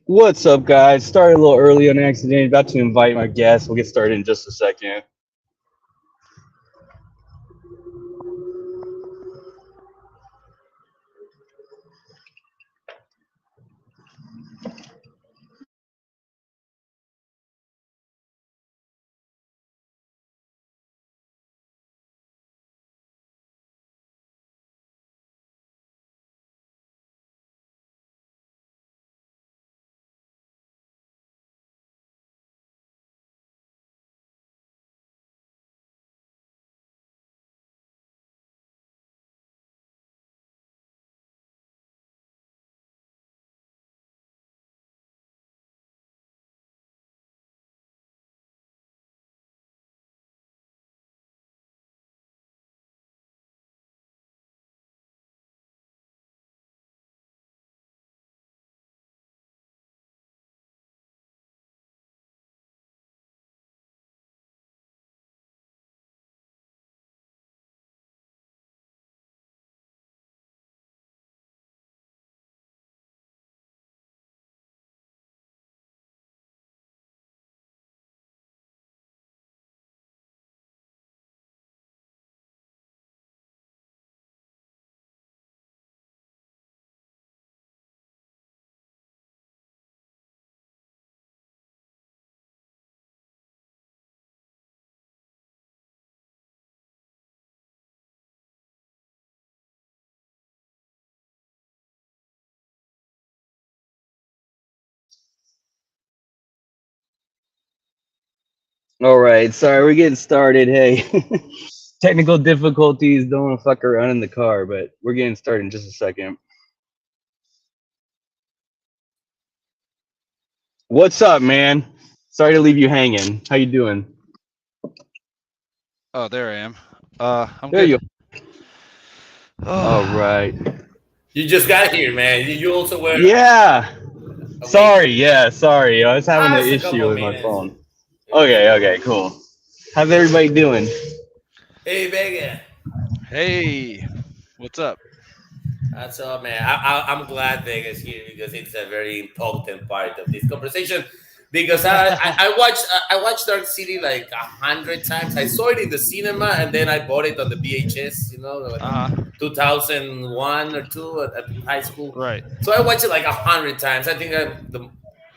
What's up, guys? Started a little early on accident. About to invite my guest. We'll get started in just a second. All right, sorry, we're getting started. Hey, technical difficulties. Don't want to fuck around in the car, but we're getting started in just a second. What's up, man? Sorry to leave you hanging. How you doing? Oh, there I am. I'm There good. you. All right. You just got here, man. You also were Yeah. awake. Sorry. Yeah. Sorry. I was having an Just a issue couple with my minutes. phone. Okay. Okay. Cool. How's everybody doing? Hey, Vega. Hey, what's up? That's all, man. I'm glad Vega's here because it's a very important part of this conversation. Because I watched Dark City like 100 times. I saw it in the cinema and then I bought it on the VHS. Like Uh huh. 2001 or two at high school. Right. So I watched it like 100 times. I think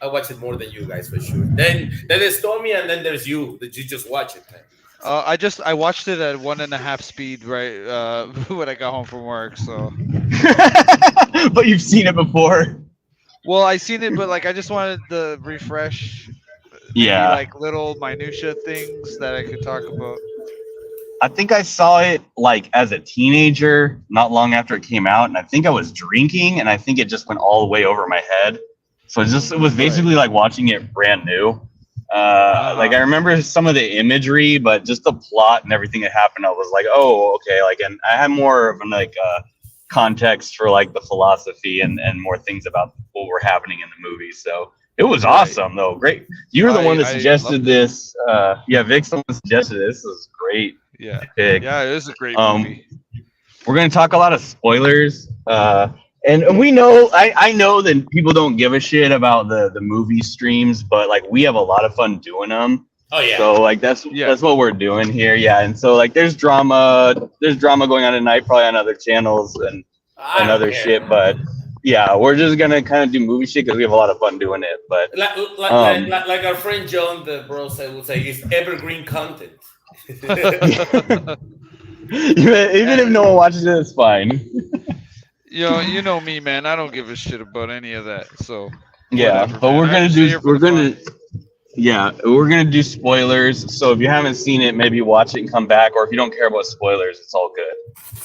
I watched it more than you guys for sure. Then there's Tommy and then there's you that you just watch it, man. I watched it at 1.5 speed right when I got home from work. So, But you've seen it before. well, I seen it, but like I just wanted the refresh, maybe Yeah. like little minutia things that I could talk about. I think I saw it like as a teenager, not long after it came out, and I think I was drinking, and I think it just went all the way over my head. So it was Right. basically like watching it brand new. Uh Like huh. I remember some of the imagery, but just the plot and everything that happened, I was like, oh, okay. Like, and I had more of an context for like the philosophy and more things about what were happening in the movie. So it was Right. awesome, though. Great. You were the one that I suggested loved it. this. Yeah, Vic's the one that suggested this. This was great Yeah. pick. Yeah, it is a great Um, movie. we're going to talk a lot of spoilers. And we know, I know that people don't give a shit about the movie streams, but like we have a lot of fun doing them. Oh yeah. So like Yeah. that's what we're doing here, yeah. And so like there's drama going on tonight, probably on other channels I and don't other care. shit. But yeah, we're just gonna kind of do movie shit because we have a lot of fun doing it. But um, Like our friend John, the bro said, would say, it's evergreen content. even if no one watches it, it's fine. You know me, man. I don't give a shit about any of that. So Yeah, whatever, but man. I'm just here for we're the gonna fun. yeah, we're gonna do spoilers. So if you haven't seen it, maybe watch it and come back. Or if you don't care about spoilers, it's all good.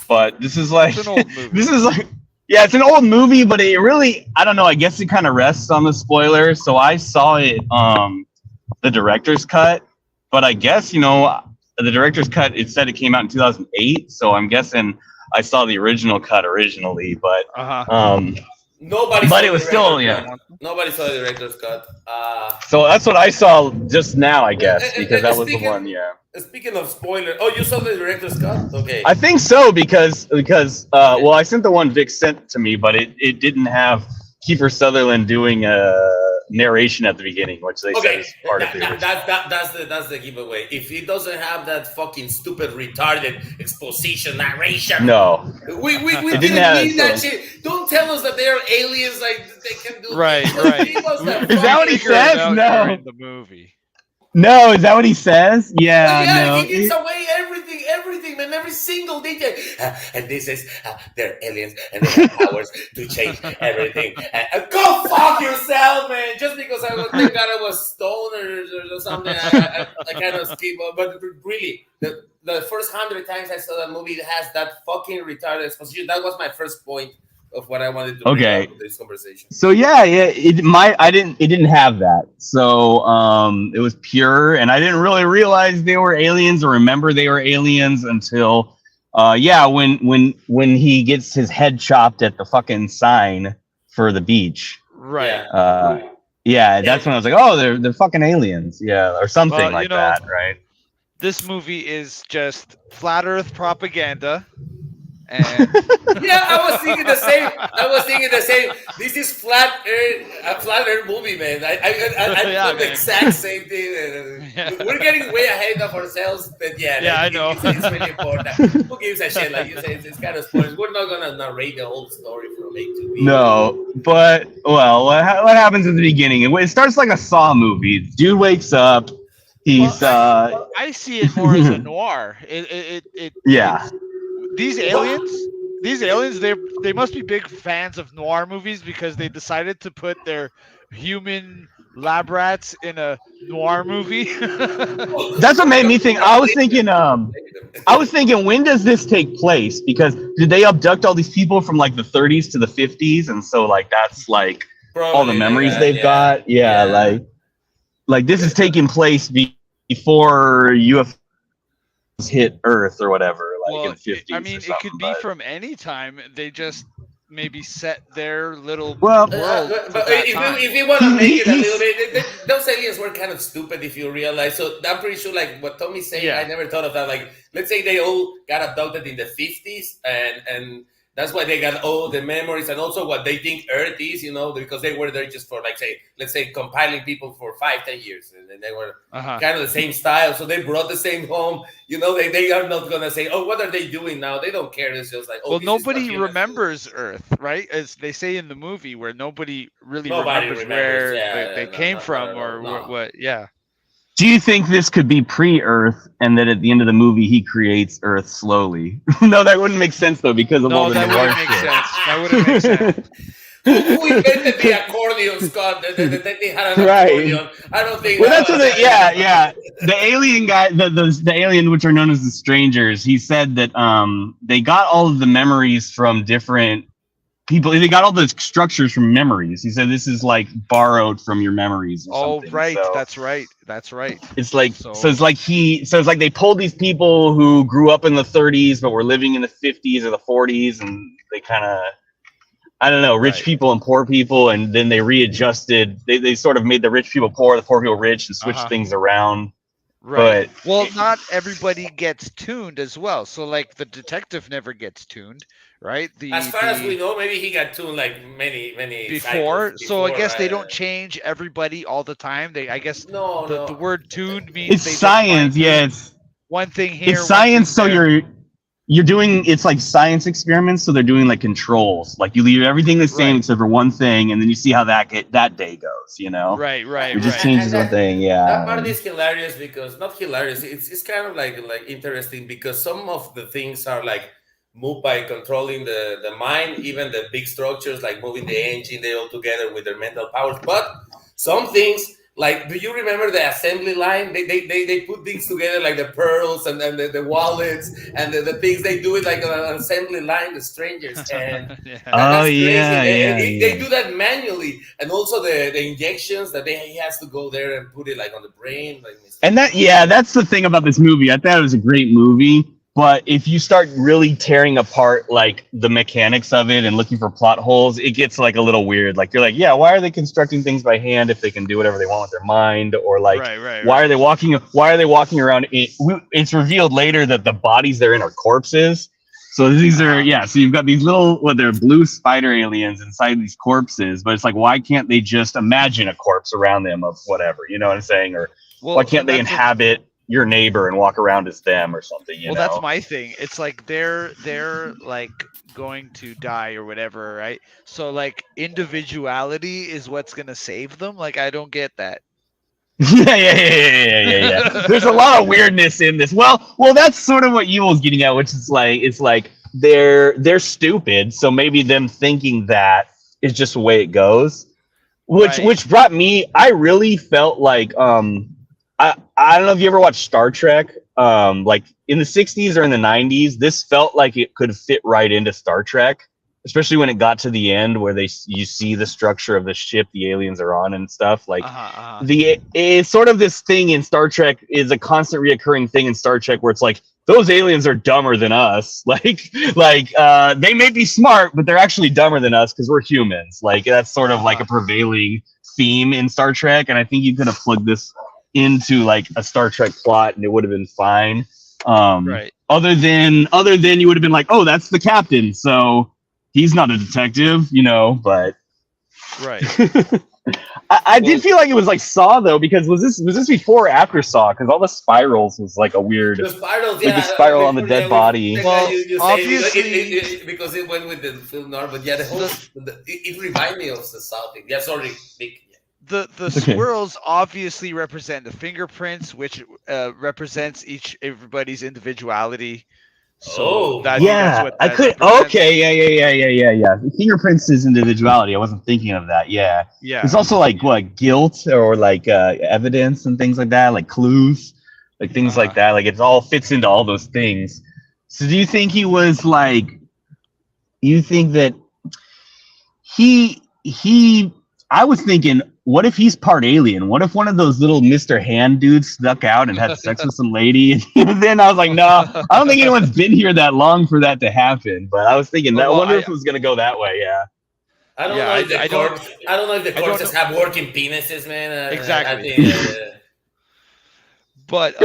But this is like It's an old movie. this is like yeah, it's an old movie, but it really I don't know. I guess it kind of rests on the spoilers. So I saw it the director's cut, but I guess the director's cut. It said it came out in 2008, so I'm guessing I saw the original cut originally, but Uh huh. um, Nobody saw but the it was director's still yeah. cut. Nobody saw the director's cut. So that's what I saw just now, I guess, because And that was the one. Yeah, speaking of spoiler, oh, you saw the director's cut? Okay. I think so because well, I sent the one Vic sent to me, but it didn't have Kiefer Sutherland doing narration at the beginning, which they said Okay, is part of the original. that's the giveaway. If it doesn't have that fucking stupid retarded exposition narration, No, we It didn't didn't have need that so- shit. Don't tell us that they're aliens, like they can do. Right, Just right. give us that Is that what he Figure it says? out No. during the movie. no, is that what he says? Yeah, yeah, no. he gives away everything, man, every single detail. And this is they're aliens and they have powers to change everything. Go fuck yourself, man! Just because I think that I was stoned or something, I kind of skip. But really, the first 100 times I saw that movie, it has that fucking retarded exposition. That was my first point of what I wanted to bring Okay. out of this conversation. So yeah, it didn't have that. So it was pure, and I didn't really realize they were aliens or remember they were aliens until when he gets his head chopped at the fucking sign for the beach. Right. That's when I was like, oh, they're fucking aliens, yeah, or something Well, like that, right? This movie is just flat Earth propaganda. And Yeah, I was thinking the same. This is a flat Earth movie, man. I Yeah, thought the man. exact same thing. We're getting way ahead of ourselves, but I know. It's really important. Who gives a shit? Like you say, it's kind of spoilers. We're not gonna narrate the whole story from A to B. No, but what happens at the beginning? It starts like a Saw movie. Dude wakes up. He's I see it more as a noir. yeah. These aliens, they must be big fans of noir movies because they decided to put their human lab rats in a noir movie. That's what made me think. I was thinking, when does this take place? Because did they abduct all these people from like the 30s to the 50s, and so like that's like all the memories they've got. Yeah, like this is taking place before UFOs hit Earth or whatever. Like in the 50s. I mean, it could be from any time. They just maybe set their little Well, world. But to that time. if you want to make it a little bit, those aliens were kind of stupid if you realize. So I'm pretty sure, like what Tommy's saying, Yeah. I never thought of that. Like, let's say they all got abducted in the 50s, and that's why they got all the memories and also what they think Earth is, because they were there just for, like, let's say compiling people for 5-10 years, and then they were kind of the same style, so they brought the same home. They are not gonna say, oh, what are they doing now? They don't care. It's just like, oh, Well, this is what nobody humans do. remembers Earth, right? As they say in the movie, where nobody Nobody remembers remembers, where yeah, they no, came no, from no, or no. what. Yeah. do you think this could be pre-Earth, and that at the end of the movie he creates Earth slowly? No, that wouldn't make sense though, because of all No, the that noir wouldn't make shit. sense. That wouldn't make sense. Who invented the accordion, Scott? That they had an Right. accordion. I don't think. Well, that's what the alien guy, the alien, which are known as the Strangers, he said that they got all of the memories from different people. They got all the structures from memories. He said this is like borrowed from your memories. Or Oh, something. right. So That's right. That's right. it's like So- so it's like they pulled these people who grew up in the 30s but were living in the 50s or the 40s, and they kind of, I don't know, rich Right. people and poor people, and then they readjusted. They sort of made the rich people poor, the poor people rich, and switched things around. Right. But Well, not everybody gets tuned as well. So, like, the detective never gets tuned, right? As far as we know, maybe he got tuned like many before. cycles So I guess they right? don't change everybody all the time. I guess No, the word tuned means it's they just science, find yeah. It's one thing here. it's one science. thing So there. you're doing, it's like science experiments. So they're doing like controls. Like you leave everything the same Right. except for one thing, and then you see how that day goes. Right. It just right. changes And one thing. That Yeah. part is hilarious because not hilarious. It's kind of like interesting because some of the things are like moved by controlling the mind, even the big structures like moving the engine, they all together with their mental powers. But some things, like, do you remember the assembly line? They put things together like the pearls and then the wallets and the things. They do it like on an assembly line, the Strangers. And Yeah. Oh, that's crazy. yeah, They yeah. do that manually, and also the injections that he has to go there and put it like on the brain, like. And that's the thing about this movie. I thought it was a great movie, but if you start really tearing apart like the mechanics of it and looking for plot holes, it gets like a little weird. Like you're like, yeah, why are they constructing things by hand if they can do whatever they want with their mind? Or like, Right. why are they walking around? It's revealed later that the bodies they're in are corpses. So these are so you've got these little they're blue spider aliens inside these corpses, but it's like why can't they just imagine a corpse around them of whatever, you know what I'm saying? Or why can't they inhabit your neighbor and walk around as them or something, you know? That's my thing. It's like they're like going to die or whatever, right? So like individuality is what's gonna save them. Like I don't get that. Yeah. There's a lot of weirdness in this. Well, that's sort of what Ewell's getting at, which is like it's like they're stupid, so maybe them thinking that is just the way it goes. Which brought me. I really felt like I don't know if you ever watched Star Trek. Like in the 60s or in the 90s, this felt like it could fit right into Star Trek, especially when it got to the end where you see the structure of the ship the aliens are on and stuff. Like it's sort of this thing in Star Trek is a constant reoccurring thing in Star Trek where it's like those aliens are dumber than us. Like they may be smart, but they're actually dumber than us because we're humans. Like that's sort of like a prevailing theme in Star Trek, and I think you could have plugged this into like a Star Trek plot and it would have been fine. Right. Other than you would have been like, oh, that's the captain, so he's not a detective, you know, but right. I did feel like it was like Saw though, because was this before or after Saw? Because all the spirals was like a weird, the spirals, like the spiral on the dead body. Well, you obviously, because it went with the film noir, but yeah, it reminded me of the Saw thing. Yeah, sorry, Nick. The swirls obviously represent the fingerprints, which represents everybody's individuality. So that's what that represents. Yeah. Fingerprints is individuality. I wasn't thinking of that. Yeah. There's also like what guilt or like evidence and things like that, like clues, like things like that. Like it all fits into all those things. So do you think he was like? You think that he? I was thinking, what if he's part alien? What if one of those little Mr. Hand dudes snuck out and had sex with some lady? And then I was like, no, I don't think anyone's been here that long for that to happen. But I was thinking, I wonder if it was going to go that way. Yeah. I don't know if the corpses have working penises, man. Exactly. But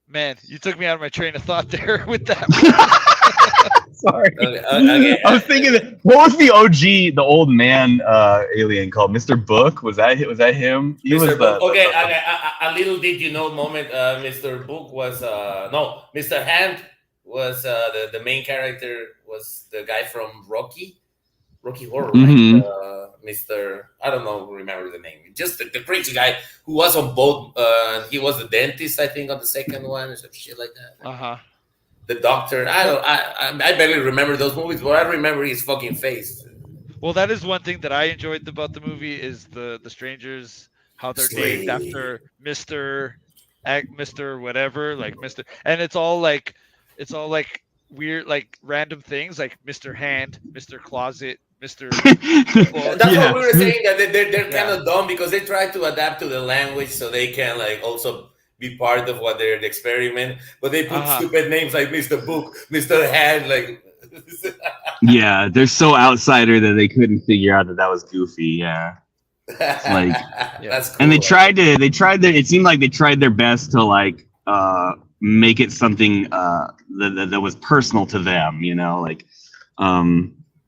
man, you took me out of my train of thought there with that. Sorry. Okay. I was thinking, what was the OG, the old man alien called? Mr. Book? Was that him? He Mr. was Book. A little did you know moment. Mr. Book was Mr. Hand was the main character was the guy from Rocky Horror, mm-hmm. right? Mr. I don't know, remember the name. Just the crazy guy who was on both. He was the dentist, I think, on the second one or some shit like that. The doctor. I barely remember those movies, but I remember his fucking face. Well, that is one thing that I enjoyed about the movie is the strangers, how they're named after Mr. whatever, like Mr. And it's all like weird, like random things, like Mr. Hand, Mr. Closet, Mr. That's what we were saying, that they're kind of dumb because they try to adapt to the language so they can like also be part of what they're the experiment, but they put stupid names like Mr. Book, Mr. Hand, like. Yeah, they're so outsider that they couldn't figure out that was goofy. Yeah, like that's cool. And they tried it seemed like they tried their best to like make it something that was personal to them. You know, like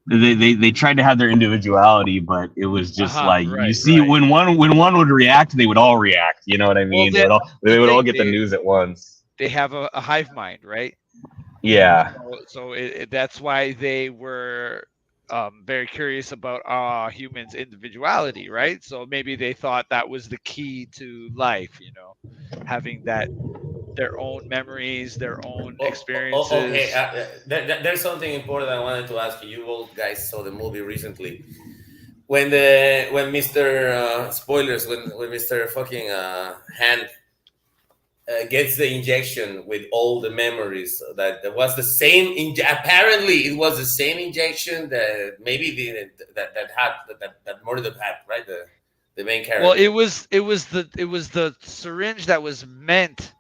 They tried to have their individuality, but it was just when one would react, they would all react. You know what I mean? Well, they would all get the news at once. They have a hive mind, right? Yeah. So that's why they were very curious about humans' individuality, right? So maybe they thought that was the key to life, you know, having their own memories, their own experiences. Okay, there's something important I wanted to ask you. You all guys saw the movie recently. When Mr. spoilers, when Mr. fucking Hand gets the injection with all the memories, that was the same. Apparently, it was the same injection that maybe that murdered had, right? The main character. Well, it was the syringe that was meant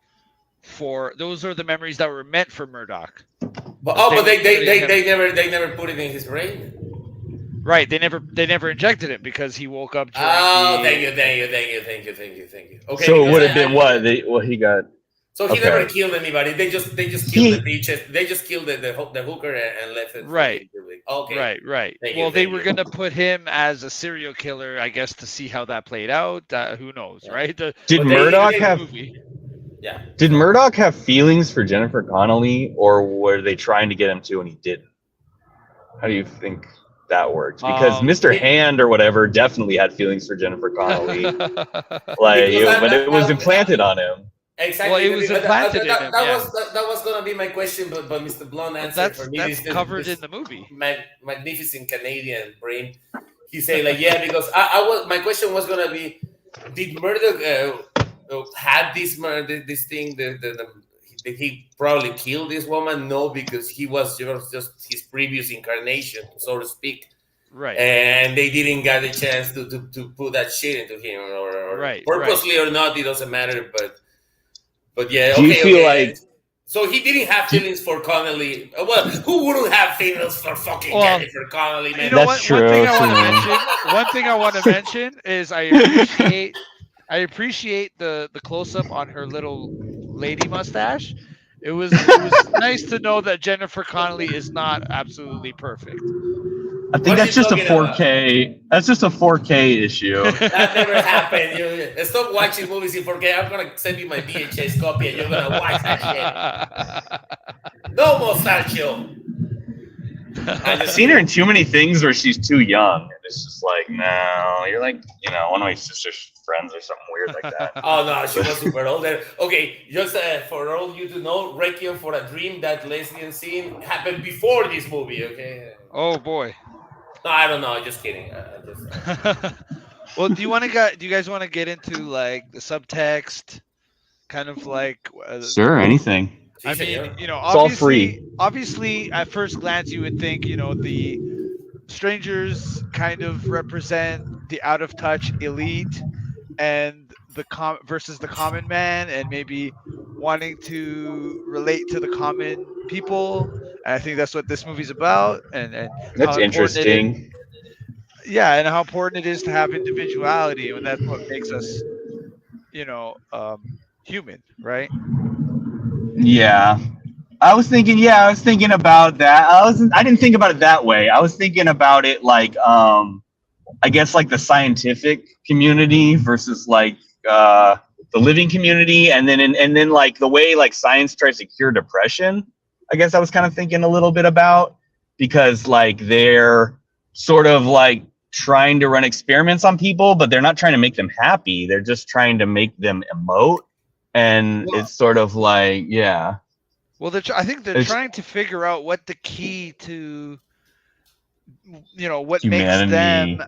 for. Those are the memories that were meant for Murdoch. But they never put it in his brain. Right, they never injected it because he woke up. Thank you. Okay. So it would have been what he got. So he Okay. never killed anybody. They just killed the bitches. They just killed the hooker and left it. Right. Okay. Right. Thank Well, you, they thank were you. gonna put him as a serial killer, I guess, to see how that played out. Who knows, Yeah. right? Did But they- Murdoch they- have movie. Yeah. Did Murdoch have feelings for Jennifer Connelly, or were they trying to get him to and he didn't? How do you think that works? Because Mr. Hand or whatever definitely had feelings for Jennifer Connelly, but it was implanted on him. Exactly. Well, it was implanted in him. That was gonna be my question, but Mr. Blonde answered for me. That's covered in the movie. Magnificent Canadian brain. He said like, yeah, because my question was gonna be, did Murdoch had this thing? Did he probably kill this woman? No, because he was just his previous incarnation, so to speak. Right. And they didn't get the chance to put that shit into him, or Right, purposely or not, it doesn't matter. But yeah, Do you feel like? So he didn't have feelings for Connelly? Well, who wouldn't have feelings for fucking Jennifer Connelly, man? You know That's what? true. One thing I want to mention is I appreciate the close up on her little lady mustache. It was nice to know that Jennifer Connelly is not absolutely perfect. I think that's just a 4K. That's just a 4K issue. That never happened. You stop watching movies in 4K. I'm gonna send you my VHS copy, and you're gonna watch that shit. No Mustachio. I've seen her in too many things where she's too young, and it's just like, no, you're like, one of my sister's friends or something weird like that. Oh no, she was super old. Okay, just for all you to know, Requiem for a Dream, that lesbian scene happened before this movie. Okay. Oh boy. No, I don't know. Just kidding. Well, do you guys want to get into like the subtext, kind of like? Sure, anything. I mean, it's all free. Obviously, at first glance, you would think, the strangers kind of represent the out of touch elite, and versus the common man, and maybe wanting to relate to the common people. And I think that's what this movie's about. And that's interesting. Yeah, and how important it is to have individuality, and that's what makes us, human, right? Yeah. I was thinking about that. I didn't think about it that way. I was thinking about it like I guess like the scientific community versus like the living community, and then like the way like science tries to cure depression. I guess I was kind of thinking a little bit about, because like they're sort of like trying to run experiments on people, but they're not trying to make them happy. They're just trying to make them emote. And it's sort of like, yeah. Well, I think they're trying to figure out what the key to, what humanity. Makes them,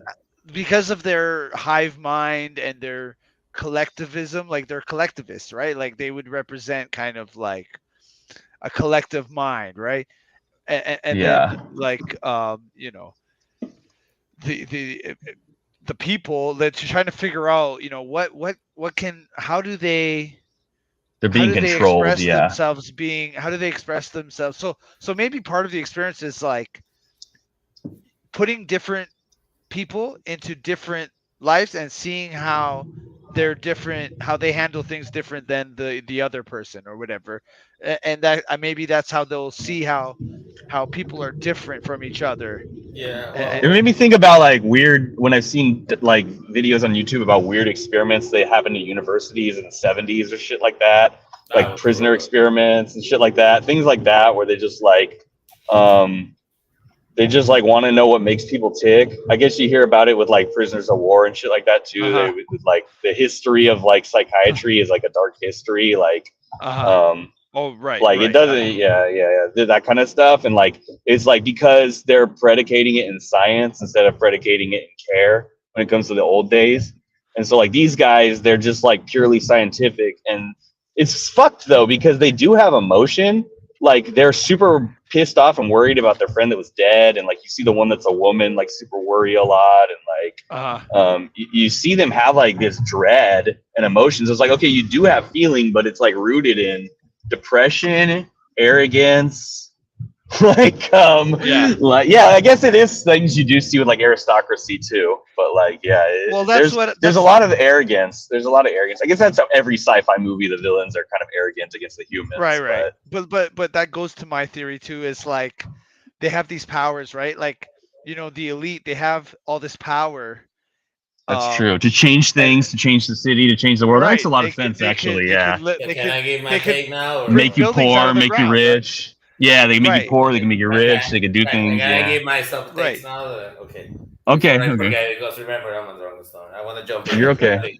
because of their hive mind and their collectivism, like they're collectivists, right? Like they would represent kind of like a collective mind, right? And yeah. Then, like, the people that you're trying to figure out, how do they? They're being controlled. How do they express themselves? So maybe part of the experience is like putting different people into different lives and seeing how they're different, how they handle things different than the other person or whatever. And that maybe that's how they'll see how people are different from each other. Yeah. It made me think about like weird, when I've seen like videos on YouTube about weird experiments they happen at universities in the 70s or shit like that, like prisoner experiments and shit like that, things like that, where they just like want to know what makes people tick. I guess you hear about it with like prisoners of war and shit like that too. Uh-huh. Like the history of like psychiatry is like a dark history, like Oh, right. Like right. it doesn't, that kind of stuff. And like, it's like, because they're predicating it in science instead of predicating it in care when it comes to the old days. And so like these guys, they're just like purely scientific, and it's fucked though, because they do have emotion. Like they're super pissed off and worried about their friend that was dead. And like, you see the one that's a woman, like super worry a lot. And like, you see them have like this dread and emotions. It's like, okay, you do have feeling, but it's like rooted in depression, arrogance, Yeah, I guess it is things you do see with like aristocracy too. But like, yeah, Well, that's there's a lot of arrogance. There's a lot of arrogance. I guess that's how every sci-fi movie the villains are kind of arrogant against the humans. right. But that goes to my theory too. Is like they have these powers, right? Like the elite, they have all this power. That's true. To change things, to change the city, to change the world. That makes a lot of sense, actually. Yeah. Can I give my take now? Or make you buildings out poor, of the make you ground, rich. Yeah, they can make you poor. They can make you rich. Okay. They can do things. Can I Yeah. give my some takes now? Okay. Okay. I Okay. forget it because remember I'm on the wrong star. I want to jump in. You're okay.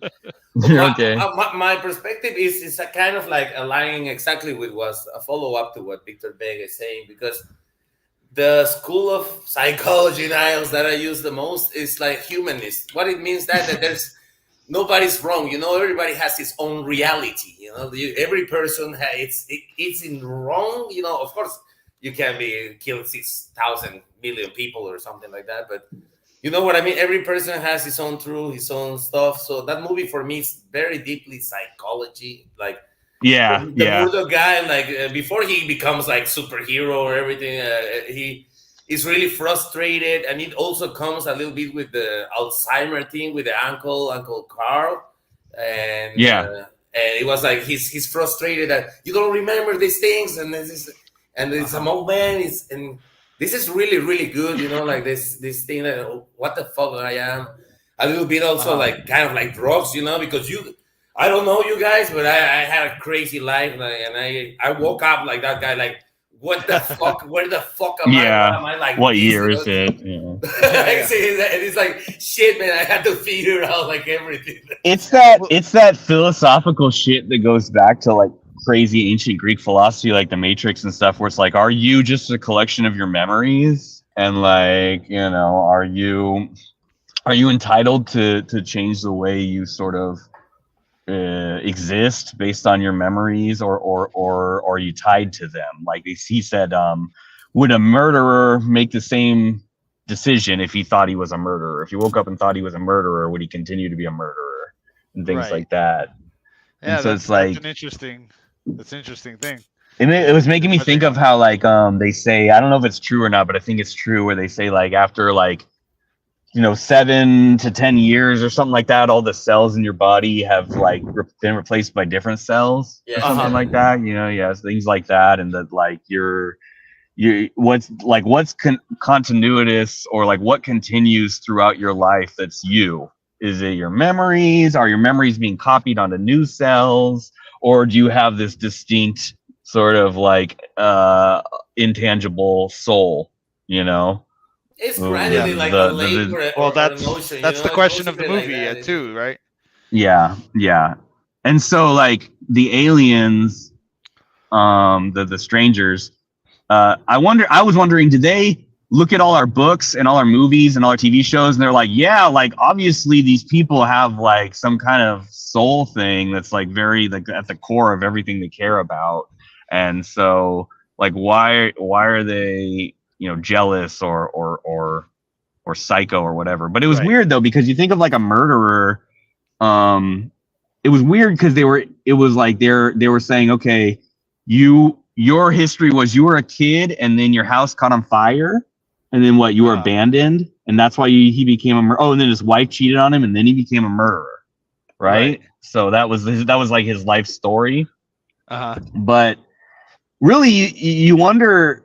You're okay. My perspective is a kind of like aligning exactly with was a follow up to what Victor Vega is saying, because the school of psychology Niles that I use the most is like humanist. What it means that there's nobody's wrong. Everybody has his own reality. Every person it's in wrong. Of course you can be kill 6,000 million people or something like that, but you know what I mean? Every person has his own truth, his own stuff. So that movie for me is very deeply psychology. Like, the Murdoch guy, like before he becomes like superhero or everything, he is really frustrated, and it also comes a little bit with the Alzheimer thing with the Uncle Carl, and and it was like he's frustrated that you don't remember these things, and it's a old man, and this is really, really good, like this thing that what the fuck I am. A little bit also like kind of like drugs, because I don't know you guys, but I had a crazy life, and I woke up like that guy, like what the fuck? Where the fuck am I? What am I like? What year is it? Yeah. And it's like shit, man. I had to figure out like everything. It's that philosophical shit that goes back to like crazy ancient Greek philosophy, like the Matrix and stuff, where it's like, are you just a collection of your memories? And like, are you entitled to change the way you sort of exist based on your memories, or are you tied to them? Like he said, would a murderer make the same decision if he thought he was a murderer? If he woke up and thought he was a murderer, would he continue to be a murderer? And things like that. Yeah, and so it's like that's an interesting thing. It was making me think of how like they say, I don't know if it's true or not, but I think it's true, where they say like after like 7 to 10 years or something like that, all the cells in your body have like been replaced by different cells, or something like that. Things like that, and that like you're what's continuous, or like what continues throughout your life that's you. Is it your memories? Are your memories being copied onto new cells, or do you have this distinct sort of like intangible soul? It's granted like a labor. Well, that's the question of the movie too, right? Yeah. And so like the aliens, the strangers, I was wondering, did they look at all our books and all our movies and all our TV shows, and they're like, yeah, like obviously these people have like some kind of soul thing that's like very like at the core of everything they care about, and so like why are they jealous or psycho or whatever? But it was weird though, because you think of like a murderer, it was weird because they were saying, okay, your history was you were a kid and then your house caught on fire, and then you were abandoned, and that's why he became a murderer. Oh, and then his wife cheated on him, and then he became a murderer, right? So that was like his life story. But really, you wonder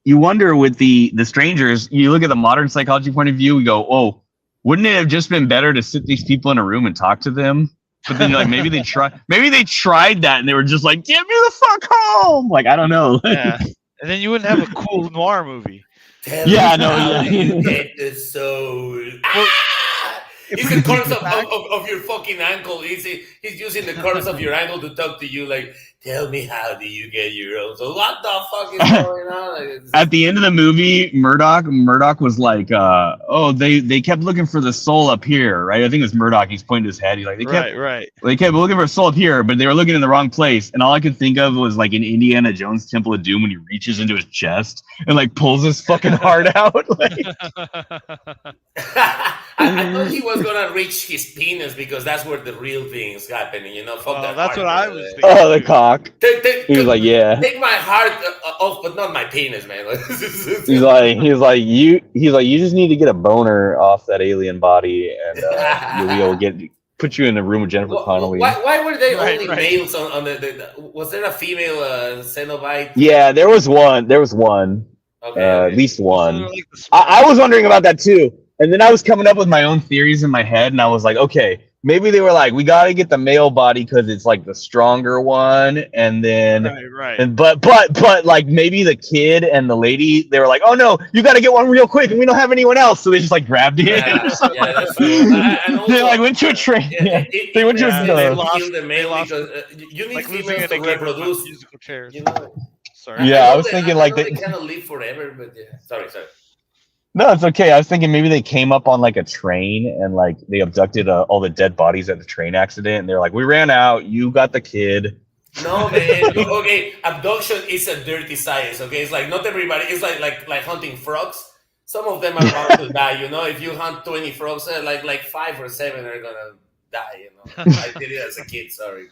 with the strangers, you look at the modern psychology point of view, we go, oh, wouldn't it have just been better to sit these people in a room and talk to them? But then you're like, maybe they tried that and they were just like, get me the fuck home. Like, I don't know. Yeah. And then you wouldn't have a cool noir movie. You get the soul. It's the corners of your fucking ankle. He's using the corners of your ankle to talk to you. Like, tell me, how do you get your own? So what the fuck is going on? At the end of the movie, Murdoch was like, they kept looking for the soul up here, right? I think it was Murdoch. He's pointing his head. He's like, they kept looking for a soul up here, but they were looking in the wrong place. And all I could think of was like in Indiana Jones Temple of Doom when he reaches into his chest and like pulls his fucking heart out. Like, I thought he was gonna reach his penis because that's where the real thing is happening. Fuck that. That's part, what I man. was thinking. Oh, the cock. He was like, yeah. Take my heart off, but not my penis, man. He's like, you just need to get a boner off that alien body, and you'll be able to put you in the room with Jennifer Connelly. Why were they Right, only right. males on the? Was there a female Cenobite? Yeah, there was one. Okay. At least So one. they're like the small- I was wondering about that too. And then I was coming up with my own theories in my head, and I was like, okay, maybe they were like, we got to get the male body because it's like the stronger one, and then, right. and but like maybe the kid and the lady, they were like, oh no, you got to get one real quick, and we don't have anyone else, so they just like grabbed it. Yeah, that's true. And also, They like went to a train. Yeah. They went to Yeah, a. they kill lost- the they male lost- because you need like losing females in to a game of reproduce. musical chairs. Sorry. Yeah, I was know thinking I like know they- they cannot live forever, but yeah. Sorry. No, it's okay. I was thinking maybe they came up on like a train and like they abducted all the dead bodies at the train accident, and they're like, we ran out. You got the kid. No, man. Okay, abduction is a dirty science. Okay, it's like not everybody. It's like hunting frogs. Some of them are bound to die. If you hunt 20 frogs, like 5 or 7 are gonna die. I did it as a kid. Sorry,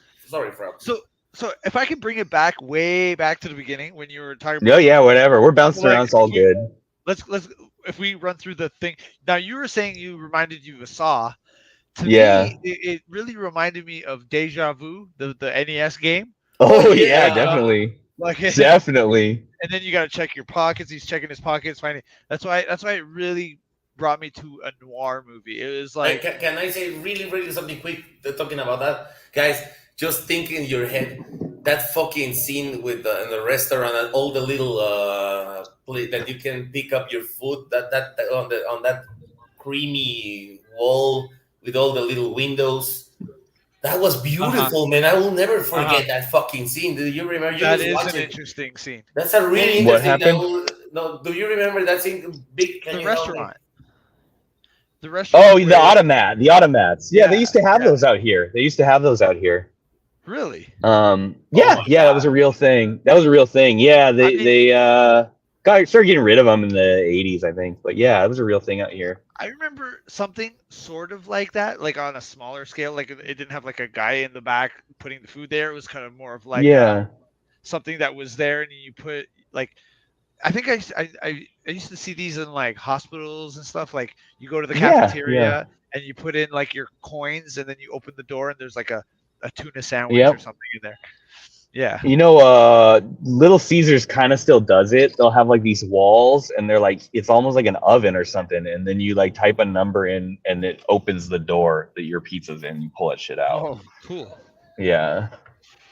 frogs. So if I can bring it way back to the beginning when you were talking No, about yeah, whatever. We're bouncing around. It's all good. let's if we run through the thing. Now you were saying you reminded you of Saw. To Yeah. me, it really reminded me of Deja Vu, the NES game. Oh yeah. yeah, definitely, Like definitely. and then you got to check your pockets. He's checking his pockets, finding. That's why it really brought me to a noir movie. It was like Can I say really something quick talking about that, guys? Just think in your head that fucking scene with in the restaurant and all the little plate that you can pick up your food that on that creamy wall with all the little windows. That was beautiful, man. I will never forget that fucking scene. Do you remember? You that just is watch an it. interesting scene. That's a really What interesting. No, do you remember that scene? Big. Can The you help me? restaurant. The restaurant. Oh, where- the automats. Yeah, they Yeah, used to have yeah. those out here. Really? Yeah, my that God. was a real thing. Yeah, they started getting rid of them in the 80s, I think. But yeah, it was a real thing out here. I remember something sort of like that, like on a smaller scale. Like it didn't have like a guy in the back putting the food there. It was kind of more of like something that was there, and you put like. I think I used to see these in like hospitals and stuff. Like you go to the cafeteria and you put in like your coins, and then you open the door and there's like a tuna sandwich or something in there. Yeah. Little Caesars kind of still does it. They'll have like these walls, and they're like, it's almost like an oven or something. And then you like type a number in, and it opens the door that your pizza's in. You pull that shit out. Oh, cool. Yeah,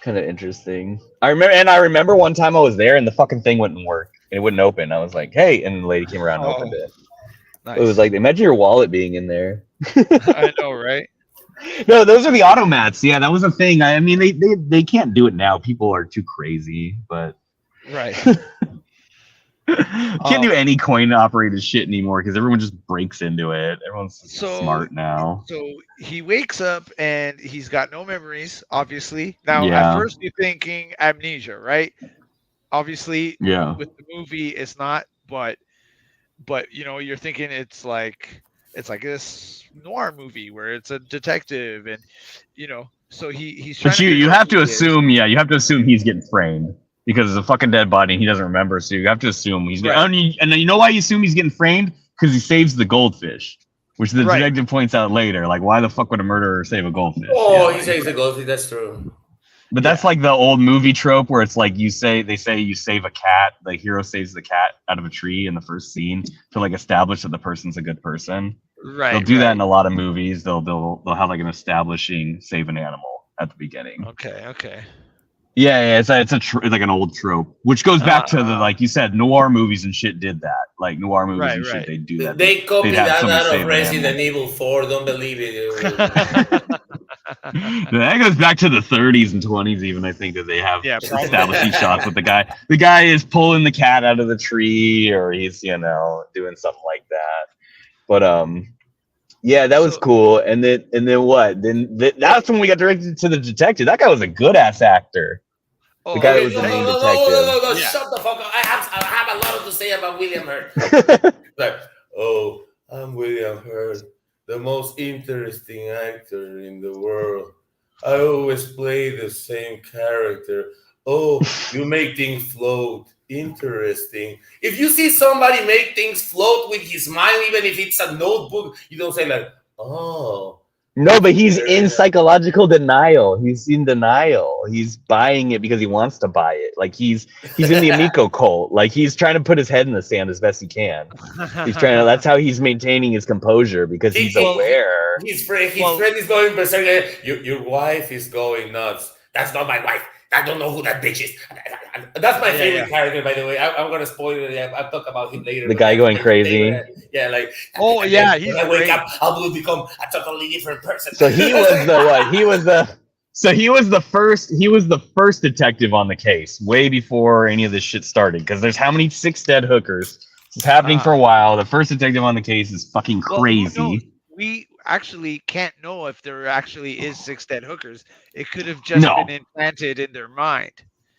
kind of interesting. I remember one time I was there, and the fucking thing wouldn't work. It wouldn't open. I was like, hey, and the lady came around and opened it. Nice. It was like, imagine your wallet being in there. I know, right? No, those are the automats. Yeah, that was a thing. I mean, they can't do it now. People are too crazy, but Right. can't do any coin operated shit anymore because everyone just breaks into it. Everyone's So- smart now. So he wakes up and he's got no memories, obviously. Now, Yeah. at first you're thinking amnesia, right? Obviously, Yeah. with the movie, it's not, but you're thinking it's like this noir movie where it's a detective, and so he's. But trying to you figure out have who to he is. assume, you have to assume he's getting framed because it's a fucking dead body and he doesn't remember. So you have to assume he's getting. Right. And you know why you assume he's getting framed? Because he saves the goldfish, which the Right. detective points out later. Like, why the fuck would a murderer save a goldfish? Oh, Yeah. he says the goldfish. That's true. But that's like the old movie trope where it's like they say you save a cat, the hero saves the cat out of a tree in the first scene to like establish that the person's a good person. Right. They'll do that right. in a lot of movies. They'll have like an establishing save an animal at the beginning. Okay. Yeah, it's like an old trope, which goes back to the like you said, noir movies and shit did that. Like noir movies Right, and shit, right. they do that. They copied have that somebody out save of an Resident Evil 4. Don't believe it. That goes back to the 30s and 20s, even I think that they have probably. establishing shots with the guy. The guy is pulling the cat out of the tree, or he's doing something like that. But yeah, that was cool. And then what? That's when we got directed to the detective. That guy was a good ass actor. Oh, The guy Okay, was the no, main no, no, detective. no, Yeah. shut the fuck up. I have a lot to say about William Hurt. Like, oh, I'm William Hurt. the most interesting actor in the world. I always play the same character. Oh, you make things float. Interesting. If you see somebody make things float with his mind, even if it's a notebook, you don't say like, oh. No, but he's in psychological denial. He's in denial. He's buying it because he wants to buy it. Like he's in the Amico cult. Like he's trying to put his head in the sand as best he can. He's trying to. That's how he's maintaining his composure because he's aware. His friend is going berserk. Your wife is going nuts. That's not my wife. I don't know who that bitch is. That's my favorite character, by the way. I'm gonna spoil it. I'll talk about him later. The guy going crazy. Yeah, like oh yeah, he's when I wake up, I will become a totally different person. So he was the what? He was the first detective on the case, way before any of this shit started. Because there's how many 6 dead hookers? It's happening for a while. The first detective on the case is fucking crazy. Well, no, we actually can't know if there actually is 6 dead hookers. It could have just been implanted in their mind.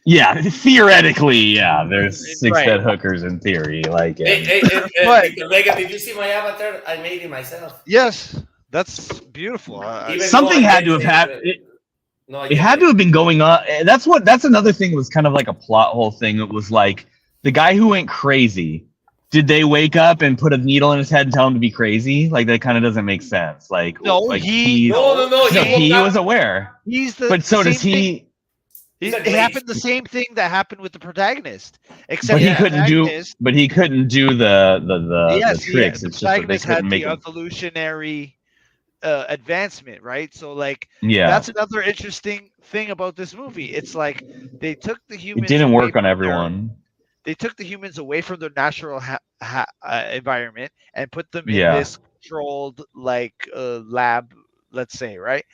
Yeah, theoretically, yeah. There's 6 dead hookers in theory. Like, Megan, did you see my avatar? I made it myself. Yes, that's beautiful. Something had to have happened. It had to have been going on. That's another thing. That was kind of like a plot hole thing. It was like the guy who went crazy. Did they wake up and put a needle in his head and tell him to be crazy? Like that kind of doesn't make sense. Like no, like he was aware. But so does he? It happened the same thing that happened with the protagonist, except but he couldn't do. But he couldn't do the tricks. The It's just that they couldn't make the him. evolutionary advancement, right? So like, yeah, that's another interesting thing about this movie. It's like they took the humans. It didn't work on everyone. They took the humans away from their natural environment and put them in this controlled lab, let's say, right?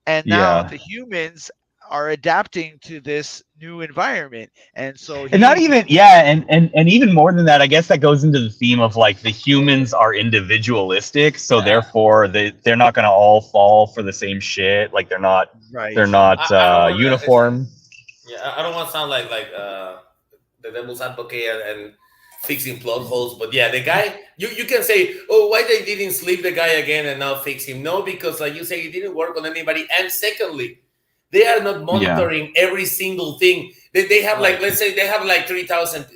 And now the humans are adapting to this new environment, and so and not even and even more than that, I guess that goes into the theme of like the humans are individualistic, so therefore they're not going to all fall for the same shit. Like they're not uniform. I don't want to sound like the devil's advocate and fixing plot holes, but yeah, the guy, you can say, oh, why they didn't sleep the guy again and now fix him? No, because like you say, it didn't work on anybody. And secondly, they are not monitoring every single thing. They have like, let's say they have like 3,000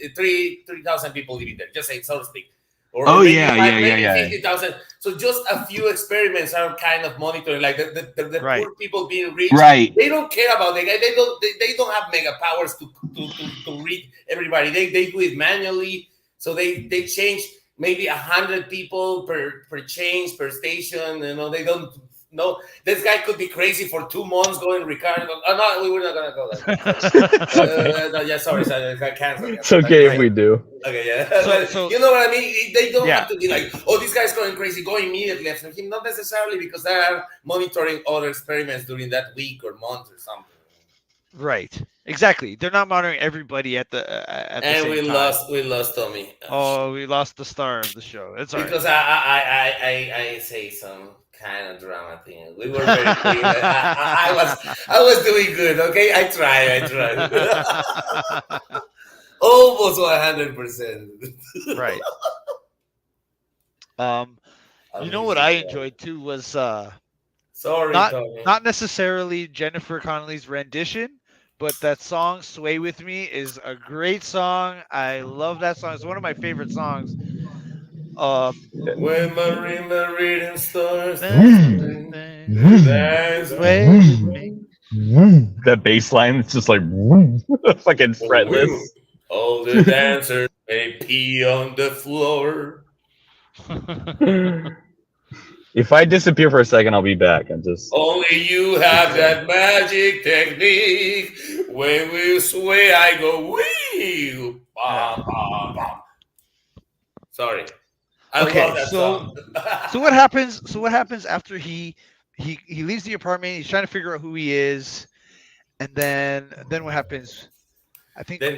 people living there, just say, so to speak. Or 50,000. So just a few experiments are kind of monitoring, like the poor people being rich. Right. They don't care about the guy. They don't have mega powers to read everybody. They do it manually. So they change maybe 100 people per change per station. You know, they don't. No, this guy could be crazy for 2 months going Ricardo. Oh no, we were not gonna go there. No, sorry, I canceled. It's okay if we do. Okay, yeah. So you know what I mean? They don't have to be like, oh, this guy's going crazy. Go immediately after him. Not necessarily, because they are monitoring other experiments during that week or month or something. Right. Exactly. They're not monitoring everybody at the same time. We lost Tommy. Oh, we lost the star of the show. It's all because right. I say some kind of drama thing. We were very clean. I was doing good. Okay, I tried. Almost 100%. Right. You know what I enjoyed too was sorry, not necessarily Jennifer Connelly's rendition, but that song "Sway with Me" is a great song. I love that song. It's one of my favorite songs. When marimba reading stars, that bass line, it's just like fucking fretless. All the dancers may pee on the floor. If I disappear for a second, I'll be back. I'm just only you have that magic technique. When we sway, I go wee. Bam, bam, bam. Sorry. I love that song. So what happens? So what happens after he leaves the apartment? He's trying to figure out who he is, and then what happens? I think. Then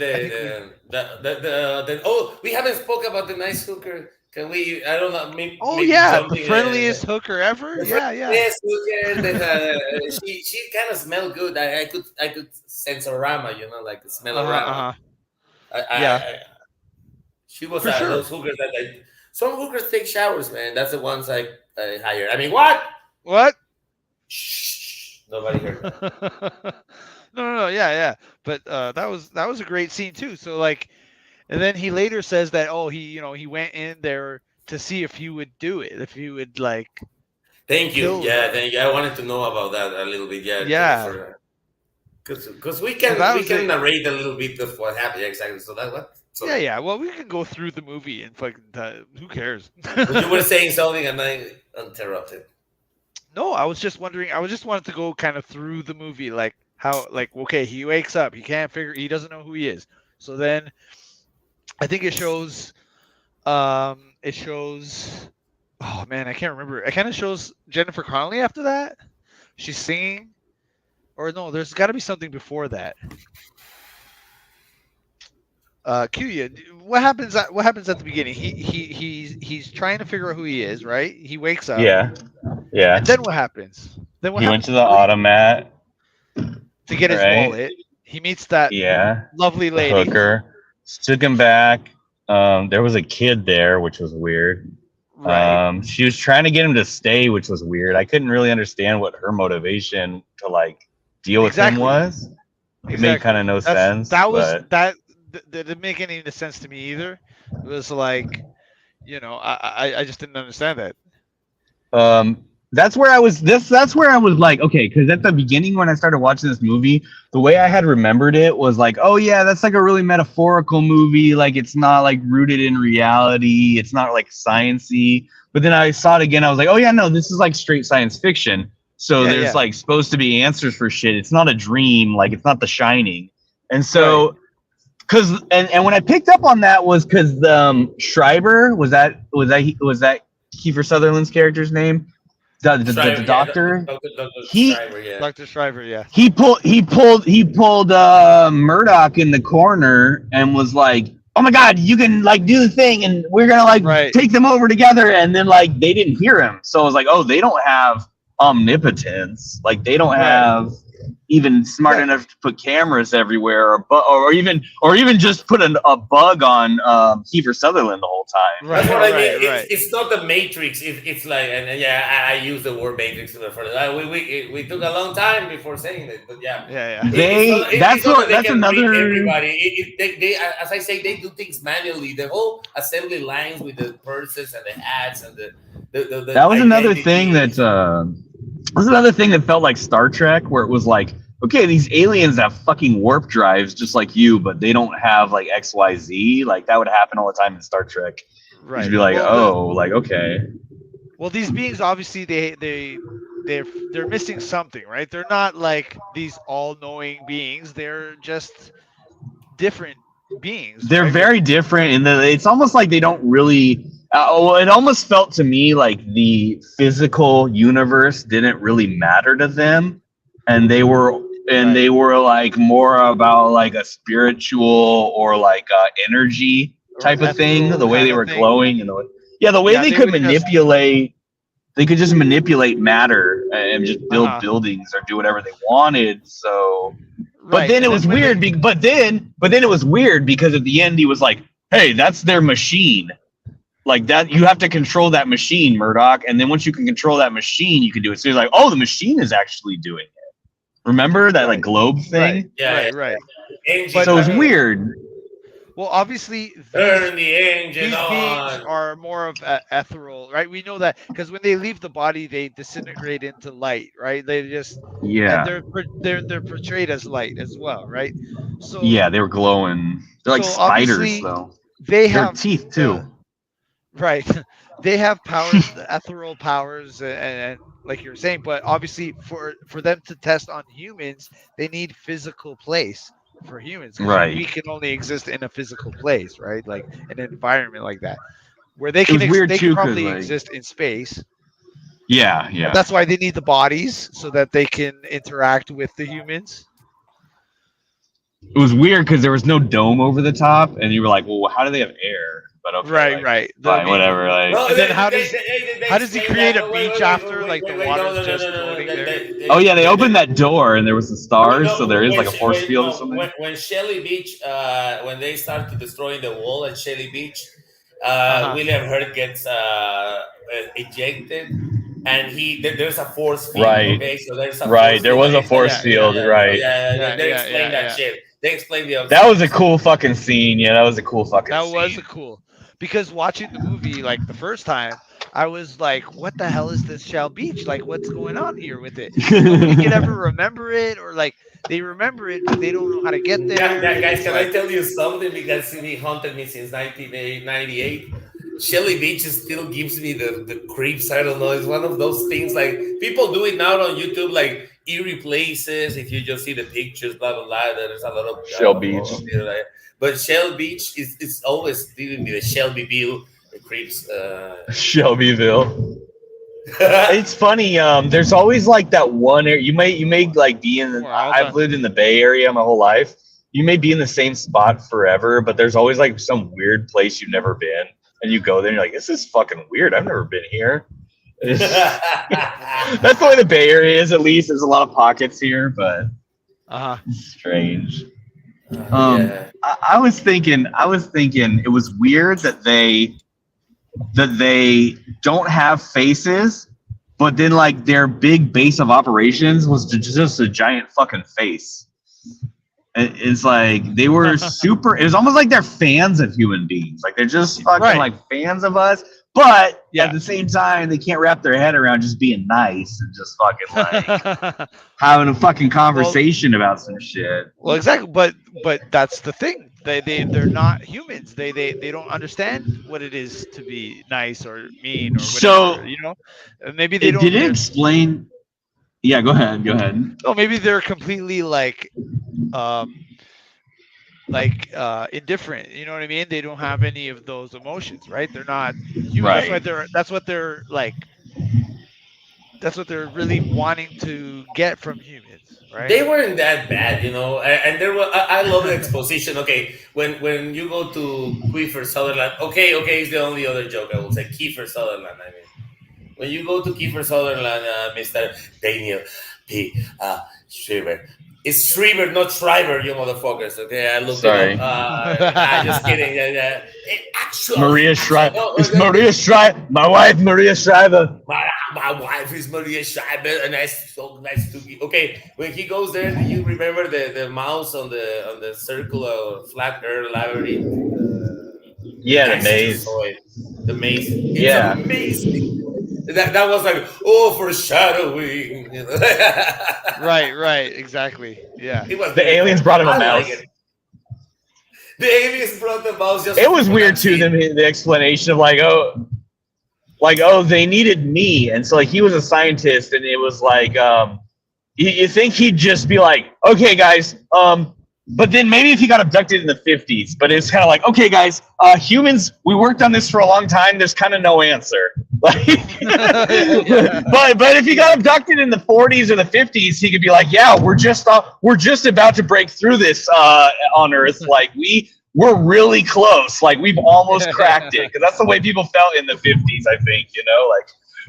we haven't spoke about the nice hooker. Can we? I don't know. Maybe the friendliest hooker ever. Yeah. Yes, hooker. She kind of smelled good. I could sense aroma. You know, like the smell aroma. She was those hookers that some hookers take showers, man. That's the ones like higher. I mean, what? What? Shh. Nobody heard that. No, yeah. But that was a great scene too. So like, and then he later says that he went in there to see if he would do it, if he would like. Thank you. Kill Yeah, her. thank you. I wanted to know about that a little bit. Yeah. Yeah. Because we can narrate a little bit of what happened exactly. So that what? So, Yeah. Well, we can go through the movie and fucking who cares? But you were saying something and I interrupted. No, I was just wondering. I was just wanted to go kind of through the movie, like how, like, okay, he wakes up, he doesn't know who he is. So then, I think it shows. Oh man, I can't remember. It kind of shows Jennifer Connelly after that. She's singing, or no? There's got to be something before that. Kuya, what happens at the beginning? He's trying to figure out who he is, right? He wakes up. Yeah. And then what happens? Then what He happens? went to the automat. To get his Right. wallet. He meets that lovely The lady. hooker. Took him back. There was a kid there, which was weird. Right. She was trying to get him to stay, which was weird. I couldn't really understand what her motivation to like deal with him was. It made kind of no sense. That didn't make any sense to me either. It was like, I just didn't understand that. That's where I was like, okay, because at the beginning when I started watching this movie, the way I had remembered it was like, oh yeah, that's like a really metaphorical movie, like it's not like rooted in reality, it's not like sciencey. But then I saw it again, I was like, oh yeah, no, this is like straight science fiction. So there's like supposed to be answers for shit. It's not a dream, like it's not The Shining. And so and when I picked up on that was because Schreiber was that Kiefer Sutherland's character's name? The doctor. Dr. Shriver, yeah. He pulled Murdoch in the corner and was like, "Oh my God, you can like do the thing, and we're gonna like take them over together." And then like they didn't hear him, so I was like, "Oh, they don't have omnipotence. Like they don't have even smart enough to put cameras everywhere, or even just put a bug on Kiefer Sutherland the whole time." That's what I mean. It's not the Matrix. It's like, and I use the word Matrix for that. We took a long time before saying it, but yeah. That's another. Everybody, they as I say, they do things manually. The whole assembly lines with the purses and the hats and the that was another thing that. This is another thing that felt like Star Trek, where it was like, okay, these aliens have fucking warp drives just like you, but they don't have like XYZ. Like that would happen all the time in Star Trek. Right. You'd be like, okay. Well, these beings obviously they're missing something, right? They're not like these all-knowing beings. They're just different beings. They're very different in that it's almost like they don't really. It almost felt to me like the physical universe didn't really matter to them, and they were like more about like a spiritual or like energy type of thing. The way they were glowing and the way they could manipulate. They could just manipulate matter and just build buildings or do whatever they wanted. So, but then it was weird. But then it was weird because at the end he was like, "Hey, that's their machine." Like that, you have to control that machine, Murdoch. And then once you can control that machine, you can do it. So you're like, oh, the machine is actually doing it. Remember that like globe thing? Right. So it was weird. Well, obviously, turn the engine on. Beings are more of ethereal, right? We know that because when they leave the body, they disintegrate into light, right? They just they're portrayed as light as well, right? So they were glowing. They're like spiders, though. They have teeth too. Right, they have powers, ethereal powers, and like you're saying. But obviously, for them to test on humans, they need physical place for humans. Right, we can only exist in a physical place, right? Like an environment like that, where they can can probably exist in space. Yeah. But that's why they need the bodies so that they can interact with the humans. It was weird because there was no dome over the top, and you were like, "Well, how do they have air?" But okay, right. Fine, whatever. Like, and then how does he create a beach after like the water's just floating there? Oh yeah, they opened that door and there was the stars, so there is like a force field or something. When Shelley Beach, when they started destroying the wall at Shelley Beach, William Hurt gets ejected, and there's a force field. Right. Okay, so there's a Right, force there field was a that force is- field, right. Yeah, they Yeah, explain that yeah. shit. They explain the That was a cool fucking scene. Yeah, that was a cool fucking That scene. was a cool, because watching the movie like the first time, I was like, "What the hell is this Shell Beach? Like, what's going on here with it?" Nobody can ever remember it, or like they remember it, but they don't know how to get there. Guys, It's can I like, tell you something? Because he haunted me since 1998. Shelly Beach still gives me the creeps. I don't know. It's one of those things like people do it now on YouTube, like eerie places. If you just see the pictures, blah blah blah. There's a lot of Shell Beach. But Shell Beach is always giving me the Shelbyville creeps. Shelbyville. It's funny. There's always like that one area. You may like be in. I've lived in the Bay Area my whole life. You may be in the same spot forever, but there's always like some weird place you've never been, and you go there and you're like, "This is fucking weird. I've never been here." That's the way the Bay Area is. At least there's a lot of pockets here, but it's strange. I was thinking it was weird that they don't have faces, but then like their big base of operations was just a giant fucking face. It's like they were super. It was almost like they're fans of human beings. Like they're just fucking like fans of us. But at the same time, they can't wrap their head around just being nice and just fucking like having a fucking conversation about some shit. Well, exactly. But that's the thing. They're not humans. They don't understand what it is to be nice or mean or whatever. So, you know, maybe they don't. Did it explain? Yeah, go ahead. No, maybe they're completely like indifferent. You know what I mean? They don't have any of those emotions, right? They're not human. Right. That's what they're like. That's what they're really wanting to get from humans, right? They weren't that bad, you know. And there was. I love the exposition. Okay, when you go to Kiefer Sutherland, okay, it's the only other joke I will say. Kiefer Sutherland. I mean, when you go to Kiefer Sutherland, Mr. Daniel P. Shriver. It's Shriver, not Shriver, you motherfuckers. Okay, I looked it up. I'm just kidding. Actually, Maria Shriver. It's Maria Shriver. My wife, Maria Shriver. My wife is Maria Shriver, and that's so nice to be. Okay, when he goes there, do you remember the mouse on the circle of flat Earth labyrinth? Yeah, the maze. The maze. It's amazing. That was like, foreshadowing. Right, exactly. Yeah. The aliens brought him a mouse. The aliens brought the mouse. It was weird too. The explanation of they needed me, and so like he was a scientist, and it was like you think he'd just be like, okay, guys, but then maybe if he got abducted in the 50s, but it's kind of like, okay, guys, humans, we worked on this for a long time. There's kind of no answer. Like, but if he got abducted in the 40s or the 50s, he could be like, yeah, we're just about to break through this on Earth. Like we're really close. Like we've almost cracked it, because that's the way people felt in the 50s. I think, you know, like.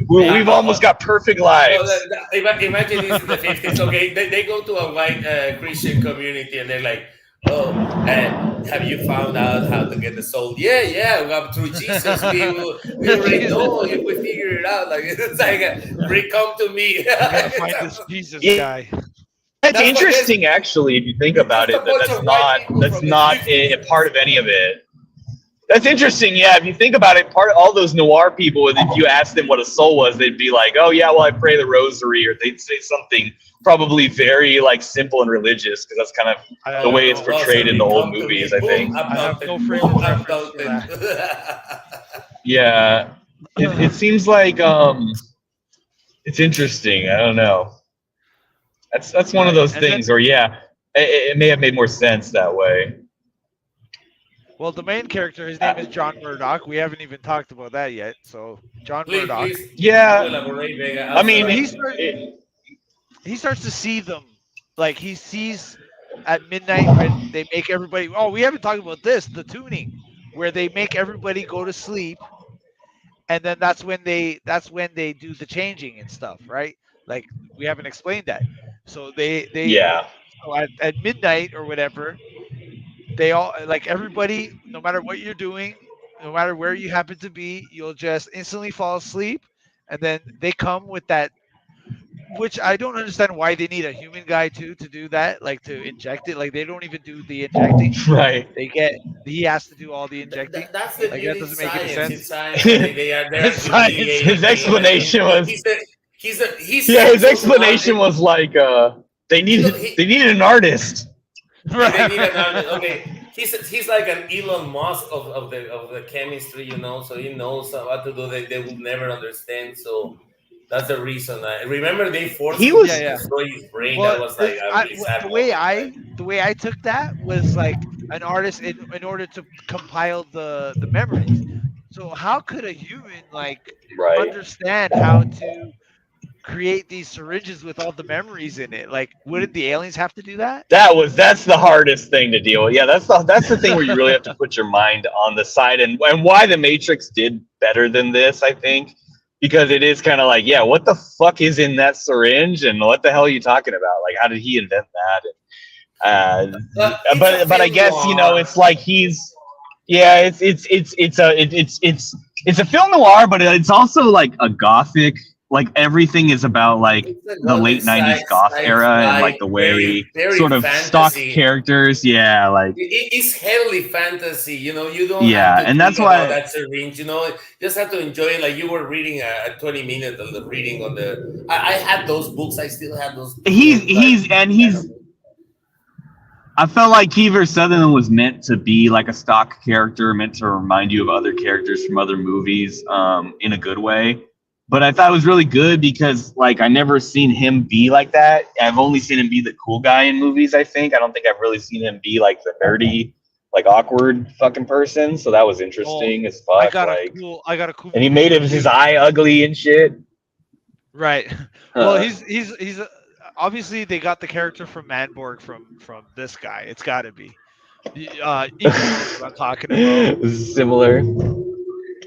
We've almost got perfect lives. Imagine this in the 50s. Okay, they go to a white Christian community and they're like, have you found out how to get the soul? Yeah. Through Jesus, we already know. We figured it out. Like it's like, come to me. I gotta find this Jesus guy. That's interesting, actually, if you think about it. That's not a part of any of it. That's interesting, yeah. If you think about it, all those noir people, if you asked them what a soul was, they'd be like, "Oh yeah, well I pray the rosary," or they'd say something probably very like simple and religious, because that's kind of the way it's portrayed in the old movies. I think. I have no frame of reference for that. Yeah, it seems like it's interesting. I don't know. That's one of those things where it may have made more sense that way. Well, the main character, his name is John Murdoch. We haven't even talked about that yet. So, John Murdoch. Yeah. I mean, he starts to see them. Like, he sees at midnight when they make everybody. Oh, we haven't talked about this, the tuning, where they make everybody go to sleep. And then that's when they do the changing and stuff, right? Like, we haven't explained that. So so at midnight or whatever, they all, like, everybody, no matter what you're doing, no matter where you happen to be, you'll just instantly fall asleep, and then they come with that, which I don't understand why they need a human guy too to do that, like to inject it. Like they don't even do the injecting. Right. He has to do all the injecting. That's the Like that beauty of doesn't make any science. sense. It's science. I mean, they are there His science- his explanation was- he's Yeah, his so explanation was like, they needed an artist. They need another, okay. He's like an Elon Musk of the chemistry, you know. So he knows what to do. They will never understand. So that's the reason. I remember they forced He him was- to Yeah, yeah. destroy his brain. Well, that was like a really sad the way moment. the way I took that was like an artist in order to compile the memories. So how could a human like Right. understand how to create these syringes with all the memories in it? Like, wouldn't the aliens have to do that? That's the hardest thing to deal with. Yeah, that's the thing where you really have to put your mind on the side, and why the Matrix did better than this, I think, because it is kind of like, yeah, what the fuck is in that syringe, and what the hell are you talking about? Like, how did he invent that? But I guess, you know, it's like it's a film noir, but it's also like a gothic. Like everything is about like the late '90s goth era, and like the way very sort of stock fantasy. characters. Yeah, like It's heavily fantasy, you know. You don't Yeah, have to and that's think why- about that syringe, you know. You just have to enjoy it. Like you were reading a 20-minute of the reading on the. I had those books. I still have those. I felt like Kiefer Sutherland was meant to be like a stock character, meant to remind you of other characters from other movies, in a good way. But I thought it was really good because, like, I never seen him be like that. I've only seen him be the cool guy in movies, I think. I don't think I've really seen him be like the nerdy, like awkward fucking person. So that was interesting as fuck. I got a cool. And he made his eye ugly and shit. Right. Well, he's obviously they got the character from Manborg from this guy. It's got to be. You know what I'm talking about. Similar.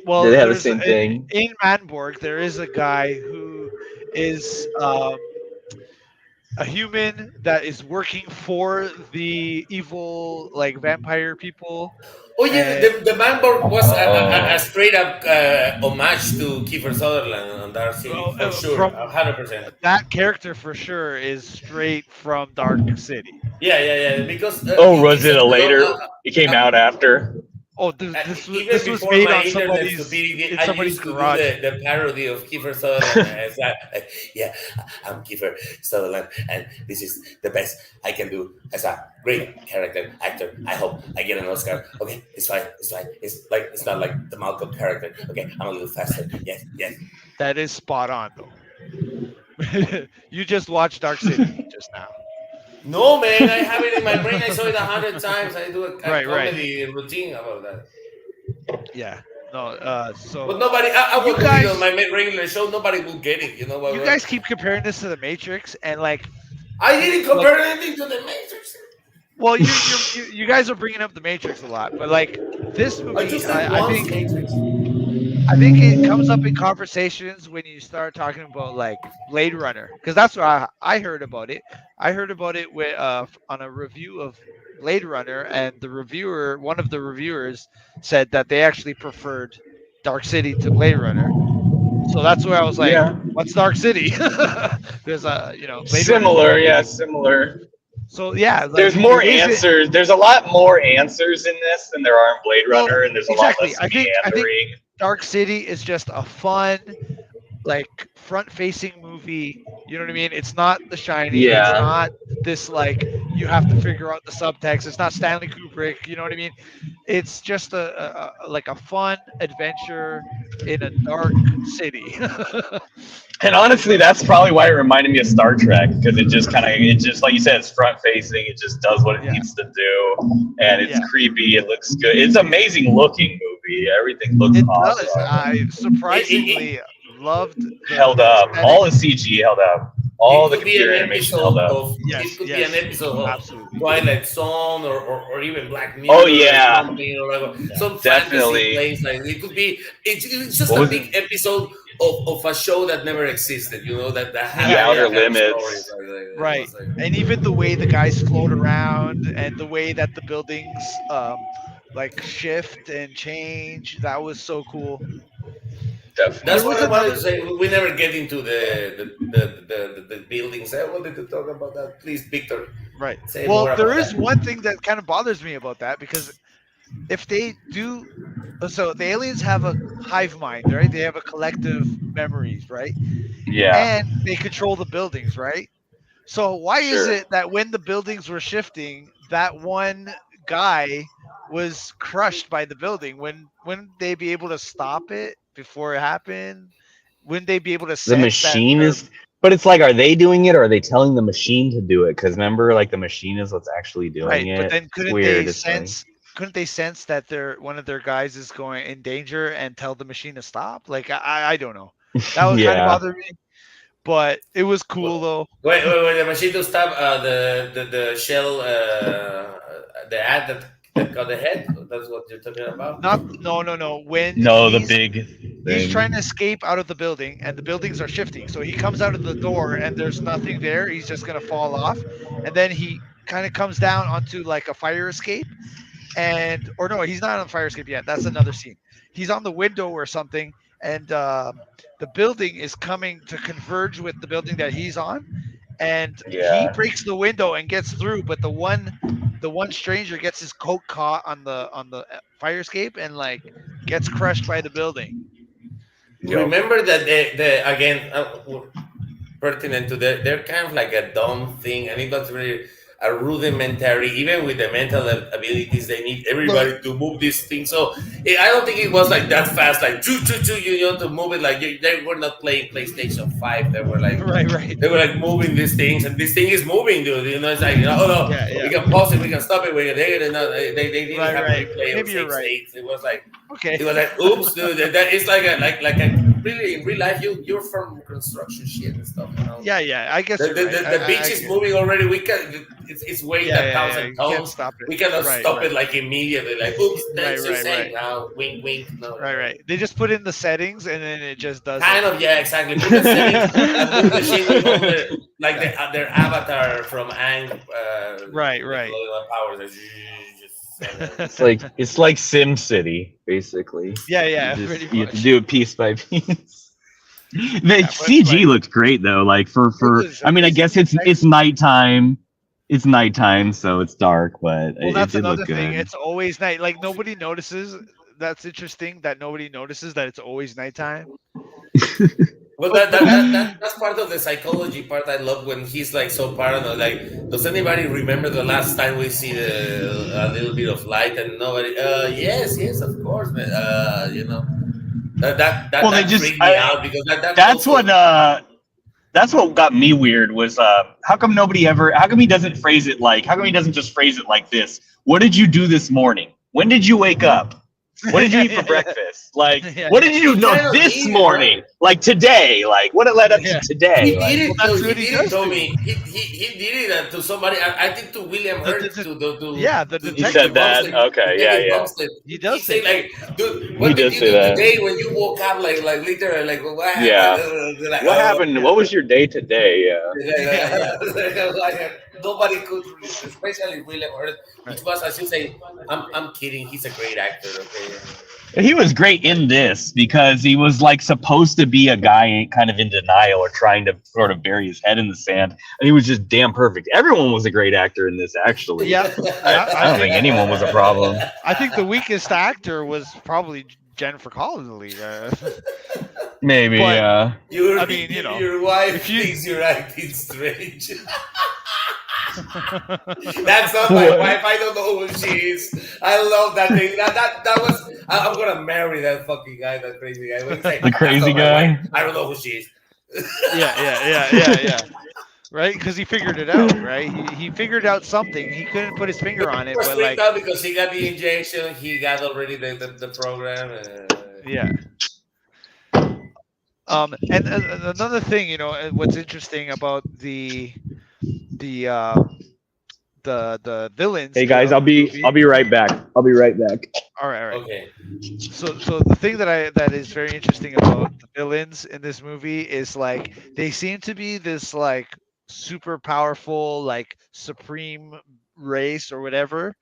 Well, They have the there's same thing. in Manborg. There is a guy who is a human that is working for the evil like vampire people. Oh yeah, the Manborg was a straight up homage to Kiefer Sutherland on Dark City for sure, from- 100%. That character for sure is straight from Dark City. Yeah, because. Was it a later? It came out after. Oh, this Even was before made my on internet somebody's stupidity, in I somebody's used to do garage. the parody of Kiefer Sutherland. It's like, yeah, I'm Kiefer Sutherland, and this is the best I can do as a great character actor. I hope I get an Oscar. Okay, it's fine. It's not like the Malcolm character. Okay, I'm a little faster. Yes. That is spot on though. You just watched Dark City just now. No, man, I have it in my brain. I saw it 100 times. I do a Right. comedy routine about that. Yeah. No. So But nobody, I You would guys- do it on my regular show. Nobody will get it. You know what? you guys keep comparing this to the Matrix, and like, I didn't compare anything to the Matrix. well, you guys are bringing up the Matrix a lot, but like this movie, I just said I once think Matrix. I think it comes up in conversations when you start talking about like Blade Runner, because that's what I heard about it. I heard about it with on a review of Blade Runner, and one of the reviewers, said that they actually preferred Dark City to Blade Runner. So that's where I was like, Yeah. "What's Dark City?" There's Blade Similar, Runner. yeah, similar. So yeah, like, There's more it is- answers. There's a lot more answers in this than there are in Blade Well, Runner, and there's exactly. a lot I less think- meandering. Dark City is just a fun, like front-facing movie. You know what I mean? It's not The Shining. Yeah. It's not this like you have to figure out the subtext. It's not Stanley Kubrick. You know what I mean? It's just a like a fun adventure in a dark city. And honestly, that's probably why it reminded me of Star Trek, because it just like you said, it's front facing. It just does what it Yeah. needs to do, and it's Yeah. creepy. It looks good. It's an amazing looking movie. Everything looks It awesome. does. I surprisingly loved. The Held up. aesthetic. All the CG held up. All It the could be computer an animation episode held up. of. Yes, It could yes. be an episode of Absolutely. Twilight Zone or even Black Mirror. Oh, yeah. Or something, or like, some Definitely. fantasy place. Like it could be. It's just What a was big episode of a show that never existed. You know that had The Outer had Limits. stories, it Right. was like- And even the way the guys float around and the way that the buildings like shift and change. That was so cool. Definitely. That's There what was I wanted another to say. We never get into the buildings. I wanted to talk about that. Please, Victor, right. say Well, more there about is that. one thing that kind of bothers me about that because if they do, so the aliens have a hive mind, right? They have a collective memories, right? Yeah. And they control the buildings, right? So why is Sure. it that when the buildings were shifting, that one guy was crushed by the building? Wouldn't they be able to stop it before it happened? Wouldn't they be able to The sense that machine they're is, but it's like, are they doing it or are they telling the machine to do it? Because remember, like the machine is what's actually doing right? But it. then It's weird. It's like, couldn't they sense that their one of their guys is going in danger and tell the machine to stop? Like I don't know. That would kind of yeah, bother me, but it was cool though. Wait, the machine to stop the shell, the ad that got the head. That's what you're talking about. Not no. When no, the big he's trying thing. to escape out of the building and the buildings are shifting, so he comes out of the door and there's nothing there, he's just going to fall off, and then he kind of comes down onto like a fire escape, and or no, he's not on the fire escape yet, that's another scene. He's on the window or something, and the building is coming to converge with the building that he's on, and he Yeah. breaks the window and gets through, but the one stranger gets his coat caught on the fire escape and like gets crushed by the building. Yep. Remember that the again pertinent to they're kind of like a dumb thing, and it was really a rudimentary. Even with the mental abilities, they need Well, everybody to move this thing. So I don't think it was like that fast, like choo choo choo. You know, to move it like they were not playing PlayStation 5. They were like right. moving these things, and this thing is moving, dude. You know, it's like, oh no, Yeah, we yeah. can pause it, we can stop it. They didn't Right, have right. replay of Maybe you're save right. states. It was like Okay. oops, dude. That is like a really in real life. You're from construction shit and stuff, you know. Yeah, yeah. I guess The, you're the, right. the, the beach I is get it. moving already. We can. It's weighing Yeah, a yeah, yeah. thousand You can't tons. stop it. We cannot Right, stop right. it like immediately. Like, oops, Right, that's too right, safe right. now. Wink, wink. No, Right, right. They just put in the settings and then it just does kind it. of, yeah, exactly. Put the settings and move the shit with all like their avatar from Ang, Right, the right. Colonial Powers. It's like Sim City, basically. Yeah, yeah, You pretty have to much. do it piece by piece. The Yeah, CG looked great though. Like for it was I mean, I amazing. guess it's nighttime. It's nighttime, so it's dark, but Well, it that's did look another thing. good. It's always night. Like nobody notices. That's interesting that nobody notices that it's always nighttime. Well, But but that that's part of the psychology part. I love when he's like so paranoid. Like, does anybody remember the last time we see a little bit of light and nobody? Yes, yes, of course, man. You know Well, they that just freaked me out because that that's also what got me weird was how come how come he doesn't phrase it like how come he doesn't just phrase it like this? What did you do this morning? When did you wake up? What did you eat for breakfast? Like, Yeah, what did you he do? kind No, of this did, morning, right? like today, like what it led up yeah. to today. He Like, did Well, it. that's He what he did it, does do. Tommy. He did it to somebody. I think to William Hurt Yeah, the he detective. said that. Okay, yeah, David yeah. Bumstead. He He does say said that. like, dude, He what did did you say do that. today when you woke up? Like literally, like what Yeah. happened? Like, What happened? Yeah. What was your day today? Yeah. yeah. Like, nobody could, especially William Hurt, which was, as you say, I'm kidding. He's a great actor. Okay. He was great in this because he was like supposed to be a guy kind of in denial or trying to sort of bury his head in the sand, and he was just damn perfect. Everyone was a great actor in this, actually. Yeah, yeah. I don't think anyone was a problem. I think the weakest actor was probably Jennifer Connelly. Maybe, But- yeah. I mean, you know, your wife if you- thinks you're acting strange. That's not my What? wife. I don't know who she is. I love that thing. That was. I'm gonna marry that fucking guy, that crazy guy. When he's like, The crazy "That's not my guy? wife. I don't know who she is. yeah. Right, because he figured it out. Right, he figured out something. He couldn't put his finger on He it, was but freaked like, out because he got the injection. He got already the program. yeah. And another thing, you know, what's interesting about the villains. Hey guys, of I'll the be movie- right back. I'll be right back. All right. Okay. So the thing that is very interesting about the villains in this movie is like they seem to be this like super powerful, like supreme race or whatever,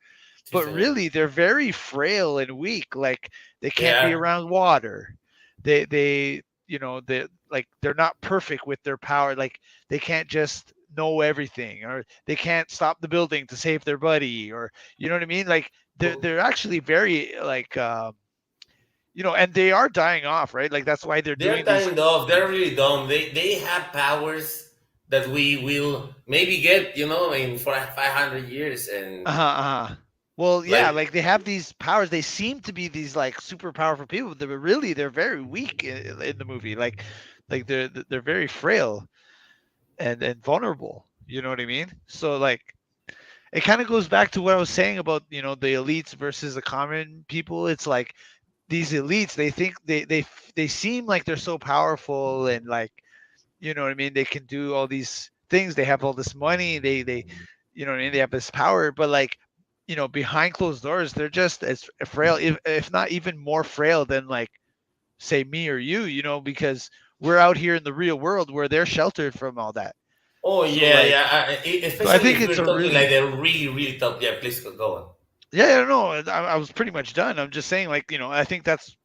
but really they're very frail and weak. Like they can't be Yeah. around water. They they're not perfect with their power. Like they can't just know everything, or they can't stop the building to save their buddy, or you know what I mean. Like they're actually very like and they are dying off, right? Like that's why they're They're doing these. kind of, they're really dumb. They have powers that we will maybe get, in for 500 years. And Well, yeah, like, like they have these powers. They seem to be these like super powerful people, but they're very weak in the movie. Like they're very frail and vulnerable. You know what I mean? So like it kind of goes back to what I was saying about the elites versus the common people. It's like these elites, they think they seem like they're so powerful, and like you know what I mean, they can do all these things, they have all this money, they you know what I mean, they have this power, but like behind closed doors they're just as frail, if not even more frail than like say me or you, because we're out here in the real world where they're sheltered from all that. oh So yeah, like, yeah. so I Especially think if it's we're a talking like really, they're really, really top. Yeah, please go on. yeah, no, I was pretty much done. I'm just saying, like, I think that's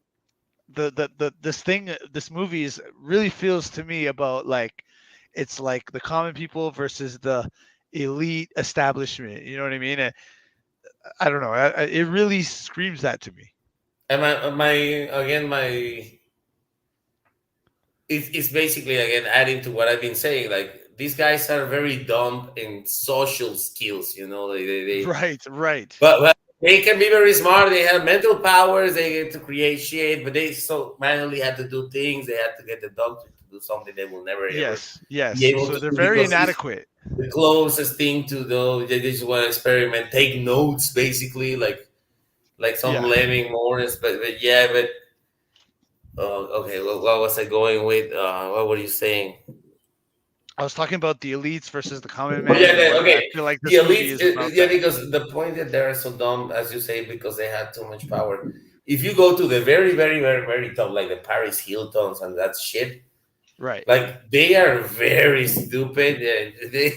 this movie is really feels to me about like it's like the common people versus the elite establishment. You know what I mean? And I don't know. It really screams that to me. And my it's basically again adding to what I've been saying. Like these guys are very dumb in social skills. They Right. but they can be very smart. They have mental powers. They get to create shit, but they so manually have to do things. They have to get the doctor to do something they will never ever Yes. be able So to they're do very because it's inadequate. the closest thing to do. They just want to experiment, take notes, basically, like some Yeah. Lemming Morris. But yeah, but okay. Well, what was I going with? What were you saying? I was talking about the elites versus the common Oh yeah, man, and what I okay. feel like The this movie elites, is about yeah, that. because the point that they're so dumb, as you say, because they have too much power. If you go to the very, very, very, very top, like the Paris Hiltons and that shit, Right. like they are very stupid.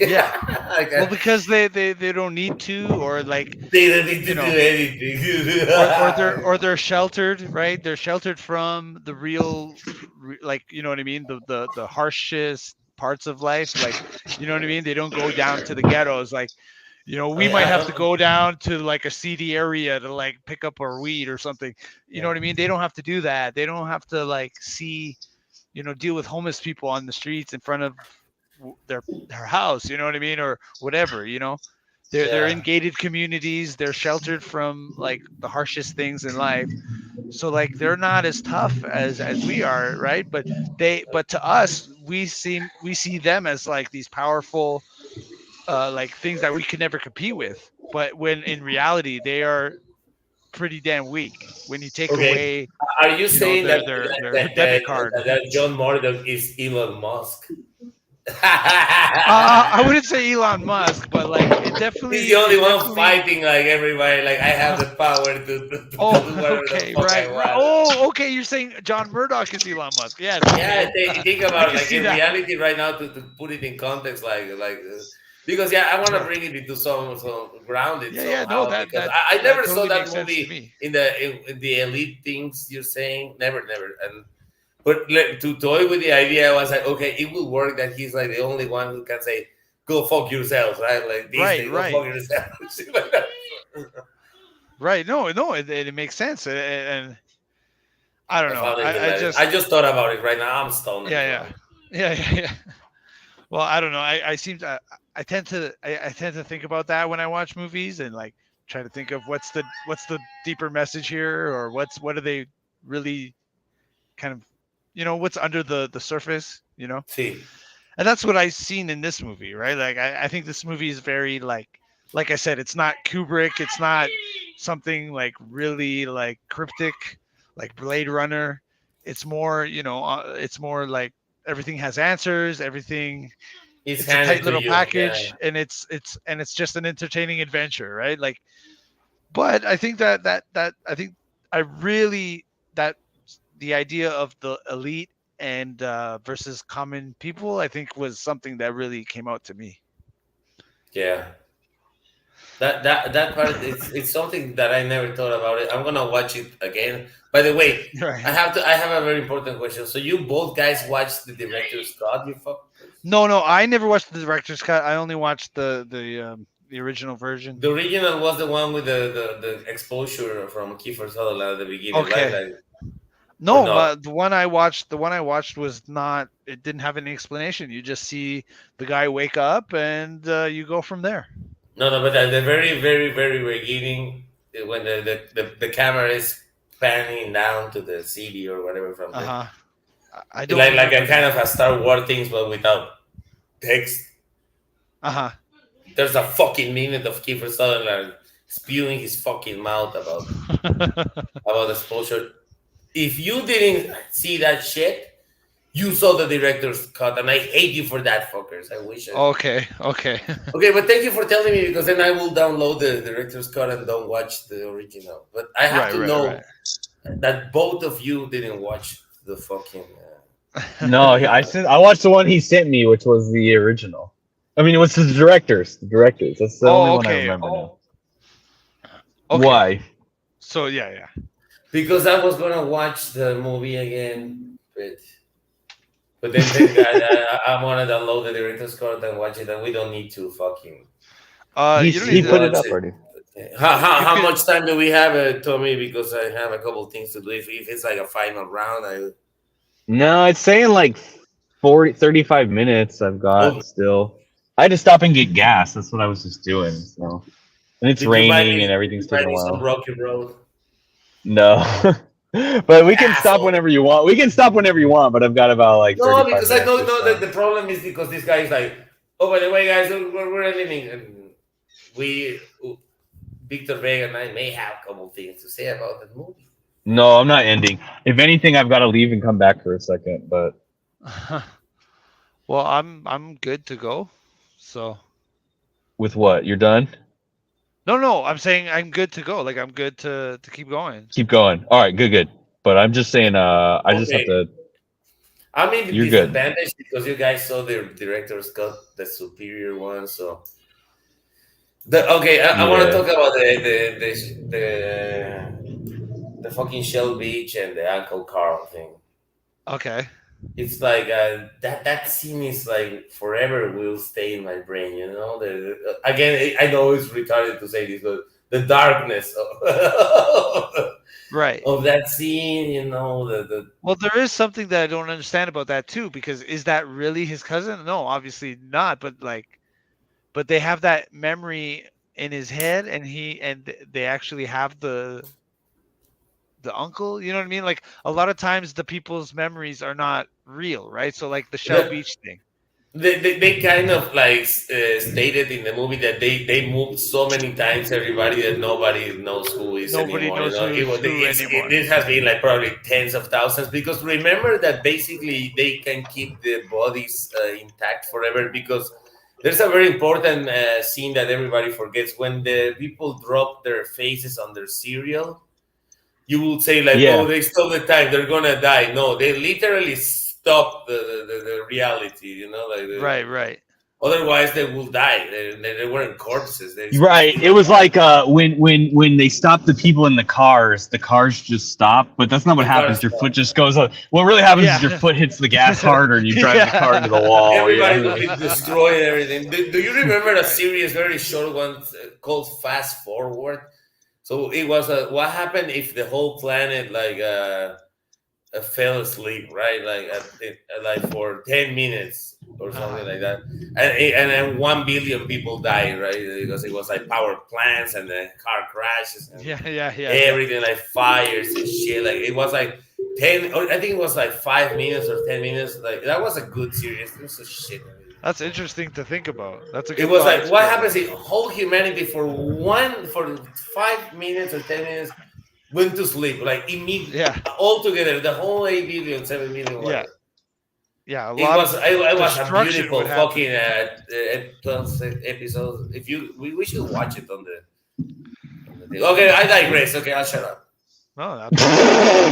Yeah. Like, Well, because they don't need to, or like they don't need to you do know, anything. or they're sheltered, right? They're sheltered from the real, like you know what I mean, the harshest parts of life, like you know what I mean. They don't go down to the ghettos, like we might have to go down to like a seedy area to like pick up our weed or something. You know what I mean? They don't have to do that. They don't have to like see, deal with homeless people on the streets in front of their house. You know what I mean, or whatever. They're in Yeah. gated communities. They're sheltered from like the harshest things in life. So like they're not as tough as we are, right? But to us, we see them as like these powerful like things that we could never compete with. But when in reality they are pretty damn weak. When you take Okay. away, Are you saying that their that, debit that, card. that John Murdoch is Elon Musk? I wouldn't say Elon Musk, but like it definitely. He's the only it one definitely- fighting like everybody. Like I have the power to do whatever okay, the fuck I right. want. Oh, okay. You're saying John Murdoch is Elon Musk? Yes. Yeah, Okay. think about it. can Like see in that. reality, right now, to put it in context, because I want to bring it into some grounded Yeah. somehow. No, Because that I never saw totally that makes sense to movie me. in the elite things you're saying. Never. And but to toy with the idea, I was like, okay, it will work. That he's like the only one who can say, "Go fuck yourself," right? Like Disney, go Right. fuck yourself. Shit like that. Right. No. It makes sense, and I don't know. I just thought about it right now. I'm stoned. Yeah. Well, I don't know. I seem to. I tend to think about that when I watch movies, and like try to think of what's the deeper message here, or what are they really kind of, what's under the surface, See, and that's what I've seen in this movie, right? Like I think this movie is very like I said, it's not Kubrick, it's not something like really like cryptic, like Blade Runner. It's more, it's more like everything has answers, everything. It's a tight little package, and it's just an entertaining adventure, right? Like, but I think that I think I really that the idea of the elite and versus common people, I think was something that really came out to me. Yeah. That part it's something that I never thought about it. I'm gonna watch it again. By the way, Right. I have a very important question. So you both guys watched the director's cut, you fuckers? No, I never watched the director's cut. I only watched the original version. The original was the one with the exposure from Kiefer Sutherland at the beginning, right? Okay. Like, No, no. the one I watched was not. It didn't have any explanation. You just see the guy wake up, and you go from there. No, but at the very, very, very beginning, when the camera is panning down to the city or whatever from Uh the huh. I don't like a remember kind of a Star Wars things, but without text. Uh huh. There's a fucking minute of Kiefer Sutherland spewing his fucking mouth about exposure. If you didn't see that shit, you saw the director's cut, and I hate you for that, fuckers. I wish. Okay. Okay, but thank you for telling me because then I will download the director's cut and don't watch the original. But I have to know that both of you didn't watch the fucking. No, I watched the one he sent me, which was the original. I mean, it was the directors. The directors. That's the only one I remember now. Okay. Why? So yeah. Because I was gonna watch the movie again, but then I wanna download the director's cut and watch it, and we don't need to fucking. He put it up already. How much time do we have, Tommy? Because I have a couple things to do. If it's like a final round, No, it's saying like 35 minutes I've got still. I had to stop and get gas. That's what I was just doing. So, and it's raining and everything's taking a while. Some Rocky Road. No, but we can stop whenever you want. We can stop whenever you want. But I've got about like. No, because I don't know that the problem is because this guy is like, oh, by the way, guys, we're ending, and Victor Vega and I may have a couple things to say about the movie. No, I'm not ending. If anything, I've got to leave and come back for a second. But well, I'm good to go. So with what? You're done? No. I'm saying I'm good to go. Like I'm good to keep going. Keep going. All right, good. But I'm just saying. I just have to. I mean, the You're disadvantage because you guys saw the director's cut, the superior one. So, I want to talk about the fucking Shell Beach and the Uncle Carl thing. Okay. It's like that scene is like forever will stay in my brain. You know, again, I know it's retarded to say this, but the darkness of that scene. You know, well, there is something that I don't understand about that too, because is that really his cousin? No, obviously not. But they have that memory in his head, and they actually have the uncle, you know what I mean? Like a lot of times the people's memories are not real, right? So like the Shell Beach thing. They kind of like stated in the movie that they moved so many times everybody that nobody knows who is nobody anymore. Knows who anymore. This has been like probably tens of thousands because remember that basically they can keep the bodies intact forever because there's a very important scene that everybody forgets when the people drop their faces on their cereal. You will say like, oh, they stole the time. They're gonna die. No, they literally stop the reality. You know, like right. Otherwise, they will die. They weren't corpses. Right. It was like when they stop the people in the cars just stop. But that's not what happens. Your foot just goes up. What really happens is your foot hits the gas harder and you drive the car into the wall. Everybody will be destroyed and everything. Do you remember a series, very short one called Fast Forward? So it was what happened if the whole planet fell asleep, right? Like for 10 minutes or something like that, and then 1 billion people died, right? Because it was like power plants and the car crashes, and everything like fires and shit. Like it was like 10, or I think it was like 5 minutes or 10 minutes. Like that was a good series. It was a shit. That's interesting to think about. That's a good. It was like what happens if whole humanity for 5 minutes or 10 minutes went to sleep, like immediately, all together, the whole 8 billion, 7 million. Whatever. Yeah. It was a beautiful fucking 12 episodes. We should watch it on the. Okay, I digress. Okay, I'll shut up. No, that's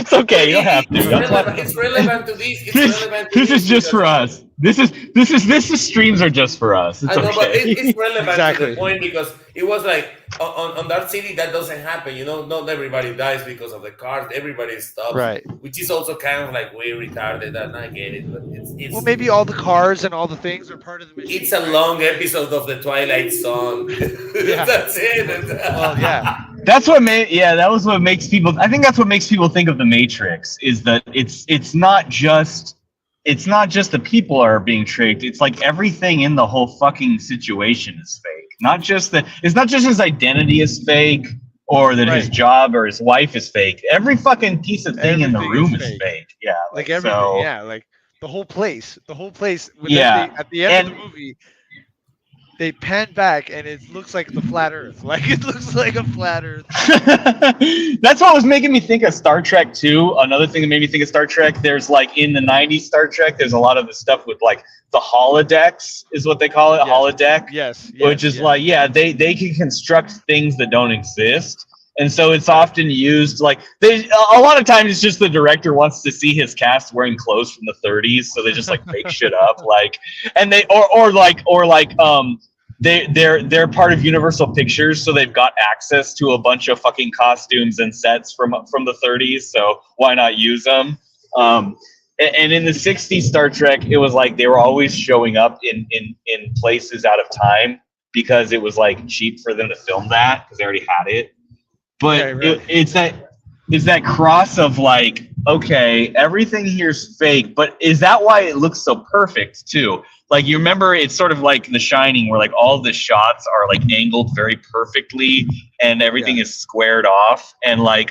It's okay. You don't have to. It's That's relevant. why- It's relevant to this. It's This, relevant to this is just for because- us. This is streams are just for us. It's I know, but okay. it's relevant to Exactly. the point because it was like on Dark City that doesn't happen. You know, not everybody dies because of the cars. Everybody stops, right. which is also kind of like way retarded. And I get it, but it's Well, maybe all the cars and all the things are part of the machine. it's a right? long episode of the Twilight Zone. Yeah. That's it. Well, yeah. That's what made that was what makes people. I think that's what makes people think of the Matrix is that it's not just the people are being tricked. It's like everything in the whole fucking situation is fake. Not just that. It's not just his identity is fake or that his Right. job or his wife is fake. Every fucking piece of thing in the Everything room is is fake. fake. Yeah, Like everything. so- Yeah, like the whole place. When Yeah. at the end of And- the movie, they pan back and it looks like the flat Earth. Like it looks like a flat Earth. That's what was making me think of Star Trek too. Another thing that made me think of Star Trek, there's like in the 90s Star Trek, there's a lot of the stuff with like the holodecks is what they call it, Yes. holodeck, Yes. which is like, yeah, they can construct things that don't exist. And so it's often used like a lot of times it's just the director wants to see his cast wearing clothes from the 30s, so they just like make shit up like, and they they're part of Universal Pictures, so they've got access to a bunch of fucking costumes and sets from the 30s. So why not use them? And in the 60s Star Trek, it was like they were always showing up in places out of time because it was like cheap for them to film that because they already had it. But Right. it's that cross of like, okay, everything here's fake, but is that why it looks so perfect too? Like you remember, it's sort of like The Shining, where like all the shots are like angled very perfectly, and everything is squared off, and like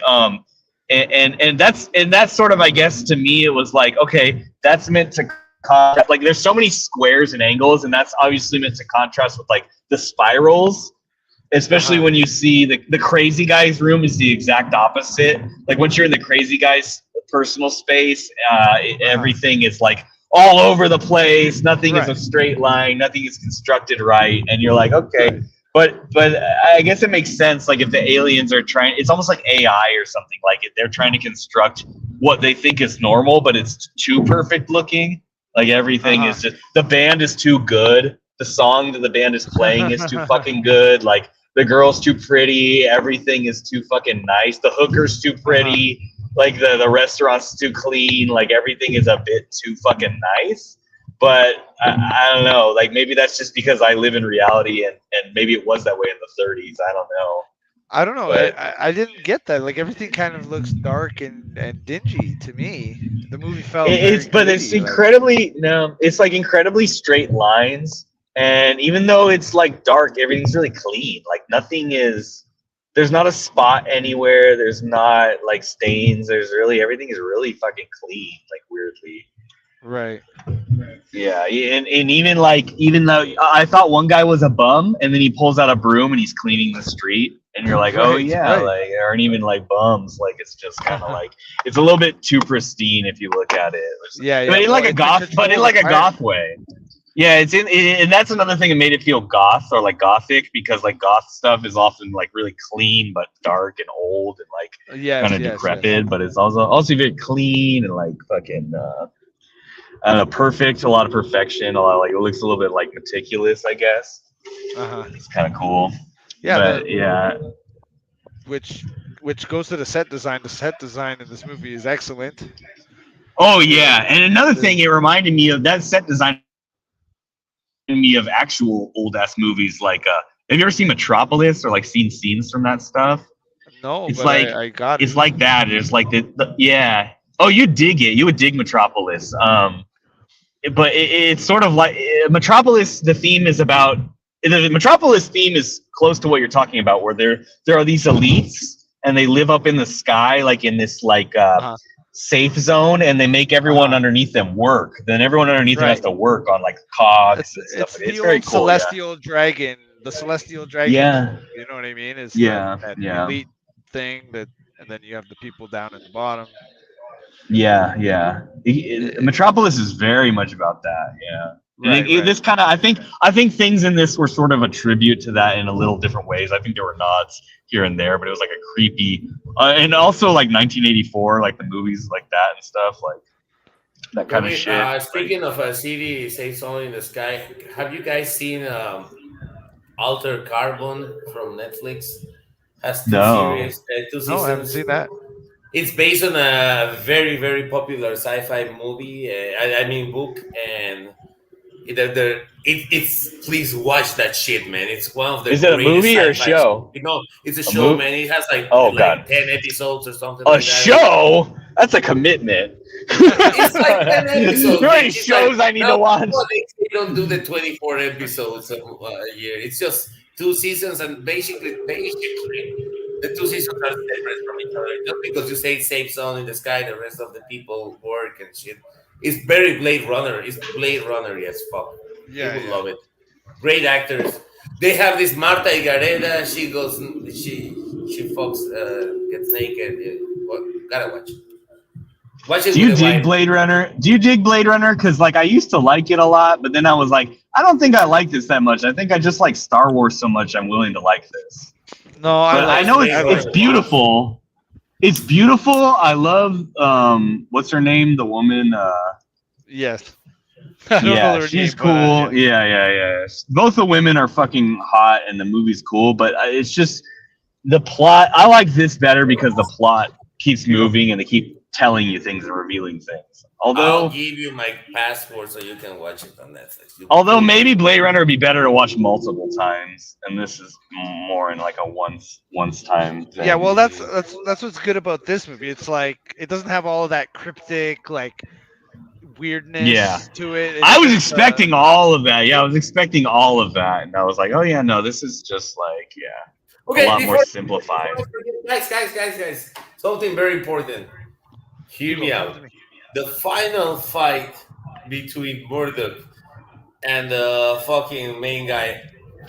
and that's sort of, I guess, to me it was like, okay, that's meant to contrast. Like there's so many squares and angles, and that's obviously meant to contrast with like the spirals. Especially when you see the crazy guy's room is the exact opposite. Like once you're in the crazy guy's personal space, everything is like all over the place. Nothing is a straight line. Nothing is constructed right. And you're like, okay, but I guess it makes sense. Like if the aliens are trying, it's almost like AI or something. Like they're trying to construct what they think is normal, but it's too perfect looking. Like everything is just, the band is too good. The song that the band is playing is too fucking good. Like the girl's too pretty. Everything is too fucking nice. The hooker's too pretty. Like the restaurant's too clean. Like everything is a bit too fucking nice. But I don't know. Like maybe that's just because I live in reality, and maybe it was that way in the 30s. I don't know. I don't know. But- I didn't get that. Like everything kind of looks dark and dingy to me. The movie felt. It's incredibly it's like incredibly straight lines. And even though it's like dark, everything's really clean. Like there's not a spot anywhere. There's not like stains. Everything is really fucking clean, like weirdly. Right. Yeah. And even though I thought one guy was a bum, and then he pulls out a broom and he's cleaning the street. And you're like, oh yeah, like there aren't even like bums. Like it's just kind of like, it's a little bit too pristine if you look at it. Yeah. But in like a goth way. Yeah, and that's another thing that made it feel goth or like gothic, because like goth stuff is often like really clean but dark and old and like kind of decrepit, but it's also very clean and like fucking perfect, a lot of perfection, a lot of, like it looks a little bit like meticulous, I guess. It's kind of cool. Yeah, but, which goes to the set design. The set design in this movie is excellent. Oh yeah, and another thing, it reminded me of that set design. Me of actual old ass movies like have you ever seen Metropolis or like seen scenes from that stuff? No, it's but like I got it. It's like that. It's like yeah. Oh, you dig it. You would dig Metropolis. But it's sort of like Metropolis. The theme is about the Metropolis theme is close to what you're talking about, where there are these elites and they live up in the sky, like in this like safe zone, and they make everyone underneath them work. Then everyone underneath them has to work on like cogs and stuff. It's very cool. Celestial dragon. The celestial dragon. Yeah. You know what I mean? It's that elite thing and then you have the people down at the bottom. Yeah. Metropolis is very much about that. Yeah. This kind of, I think things in this were sort of a tribute to that in a little different ways. I think there were nods here and there, but it was like a creepy, and also like 1984, like the movies like that and stuff, like that kind of shit. Speaking of a city safe zone in the sky, have you guys seen Alter Carbon from Netflix? Has two series, 2 seasons. No, I haven't seen that. It's based on a very, very popular sci-fi movie. I mean, book, and it's please watch that shit, man. It's one of the. Is it a movie or a show? No, it's a show, man. It has like 10 episodes or something. A show? That's a commitment. It's like 10 episodes. There are shows I need to watch. They don't do the 24 episodes a year. It's just 2 seasons, and basically, the 2 seasons are separate from each other. Just because you say safe zone in the sky, the rest of the people work and shit. It's very Blade Runner. It's Blade Runner as fuck. Yeah, People love it. Great actors. They have this Marta Higareda. She fucks, gets naked. Gotta watch it. Watch it. Do you dig Blade Runner? Do you dig Blade Runner? Because like I used to like it a lot, but then I was like, I don't think I like this that much. I think I just like Star Wars so much. I'm willing to like this. No, I know it's beautiful. It's beautiful. I love what's her name? The woman. Yes. Yeah, she's cool. Yeah. Both the women are fucking hot, and the movie's cool. But it's just the plot. I like this better because the plot keeps moving and they keep telling you things and revealing things. Although I'll give you my password so you can watch it on Netflix. Although maybe Blade Runner would be better to watch multiple times, and this is more in like a once time thing. Yeah, well, that's what's good about this movie. It's like it doesn't have all of that cryptic like weirdness to it. I was expecting all of that. Yeah, I was expecting all of that, and I was like, oh yeah, no, this is just like a lot more simplified. Guys, something very important. Hear me out. The final fight between Murdoch and the fucking main guy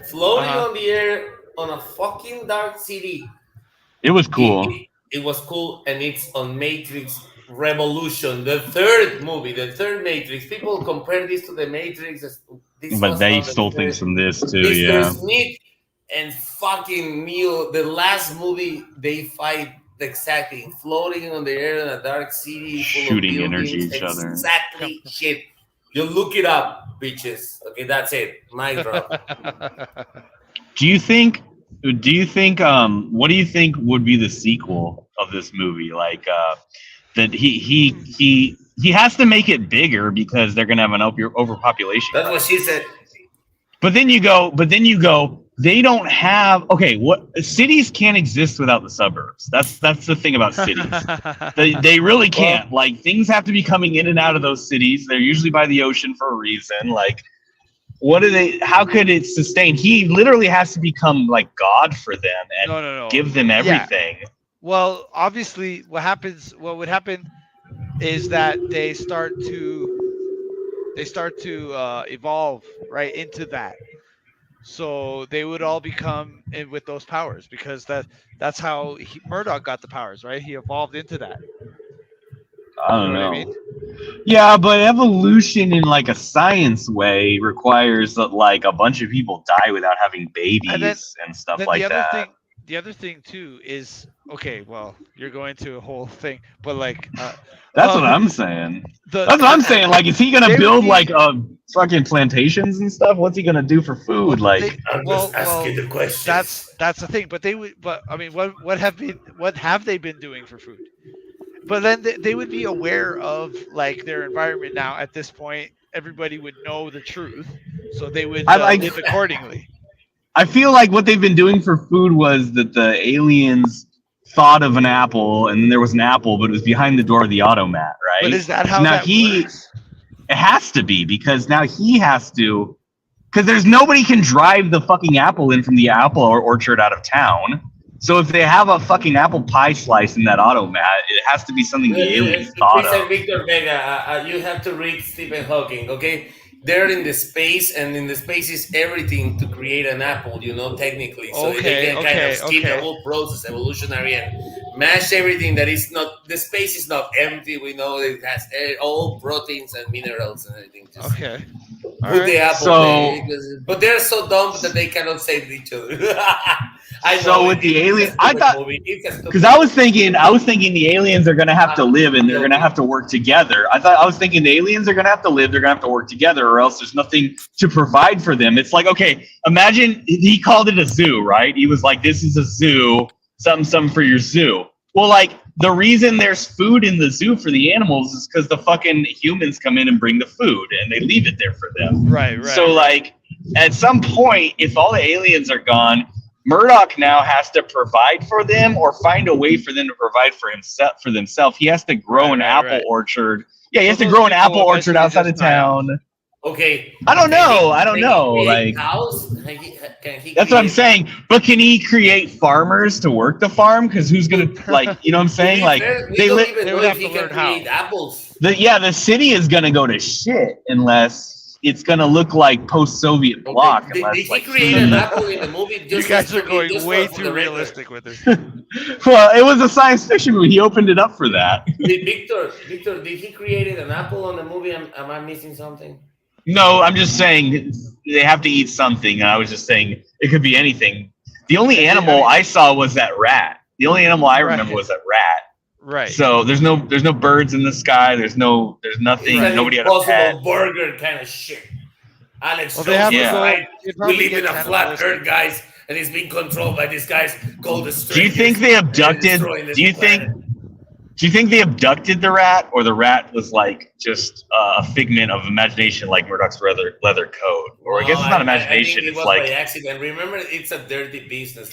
floating on the air on a fucking dark city. It was cool. It was cool, and it's on Matrix Revolution, the third movie, the third Matrix. People compare this to the Matrix. But they stole things from this too, Mr. Smith and fucking Neo. The last movie, they fight exactly floating on the air in a dark city, shooting energy at each other. Exactly, shit. You look it up, bitches. Okay, that's it. Mic drop. Do you think? What do you think would be the sequel of this movie? Like that he has to make it bigger because they're gonna have an overpopulation. That's what she said. But then you go. They don't have what cities can't exist without the suburbs. That's the thing about cities. they really can't. Like things have to be coming in and out of those cities. They're usually by the ocean for a reason. Like how could it sustain? He literally has to become like God for them and give them everything. Yeah. Well, obviously what would happen is that they start to evolve right into that. So they would all become in with those powers because that's how Murdoch got the powers, right? He evolved into that. I don't know. What I mean? Yeah, but evolution in like a science way requires that like a bunch of people die without having babies and stuff like that. The other thing too is well, you're going to a whole thing, but like that's what I'm saying. That's what I'm saying. Like, is he gonna build like fucking plantations and stuff? What's he gonna do for food? I'm just asking the question. That's the thing. But they would. But I mean, what have they been doing for food? But then they would be aware of like their environment now. At this point, everybody would know the truth, so they would live accordingly. I feel like what they've been doing for food was that the aliens thought of an apple, and then there was an apple, but it was behind the door of the automat, right? But is that how that works? It has to be, because now he has to, because there's nobody can drive the fucking apple in from the apple or orchard out of town. So if they have a fucking apple pie slice in that automat, it has to be something the aliens thought of. Victor Vega, you have to read Stephen Hawking, okay? They're in the space, and in the space is everything to create an apple, technically. So they can kind of skip the whole process, evolutionary and mash everything that is not, the space is not empty. We know it has all proteins and minerals and everything. Just Okay. All put the right. apple So- there, but they're so dumb that they cannot save each other. I know. So with the alien, I thought, because because I was thinking the aliens are gonna have to live and they're gonna have to work together. I was thinking the aliens are gonna have to live, they're gonna have to work together, or else there's nothing to provide for them. It's like, okay, imagine he called it a zoo, right? He was like, "This is a zoo, something for your zoo." Well, like the reason there's food in the zoo for the animals is because the fucking humans come in and bring the food and they leave it there for them. Right. So like at some point, if all the aliens are gone, Murdoch now has to provide for them or find a way for them to provide for themselves. He has to grow an apple orchard. Yeah, he has to those grow an people apple orchard eventually outside of just die out. town. okay, I don't know. I don't can know. he Like create cows? Can he that's what I'm create- saying. But can he create farmers to work the farm? Because who's gonna like? You know what I'm saying? Like we they don't live. even they know would if have he to can learn how. create apples. The city is gonna go to shit unless it's gonna look like post-Soviet bloc. Okay, Unless, did he like, create an apple in the movie? You Just guys for- are going just way for too the record? realistic with this. well, it was a science fiction movie. He opened it up for that. Did Victor, did he create an apple on the movie? Am I missing something? No, I'm just saying they have to eat something. And I was just saying it could be anything. The only animal I saw was that rat. The only animal I remember was that rat. Right. So there's no birds in the sky. There's nothing. It's an Nobody had a pet. impossible burger kind of shit. Alex Well, they have Jones to was go- right. They'd We probably live get in a flat cannibalistic. earth, guys, and it's being controlled by these guys called the Do you think Strangers. they They're abducted? destroying this Do you think? planet. Do you think they abducted the rat, or the rat was like just a figment of imagination, like Murdoch's leather coat? Or I guess it's not imagination. I think it It's was like by accident. Remember, it's a dirty business.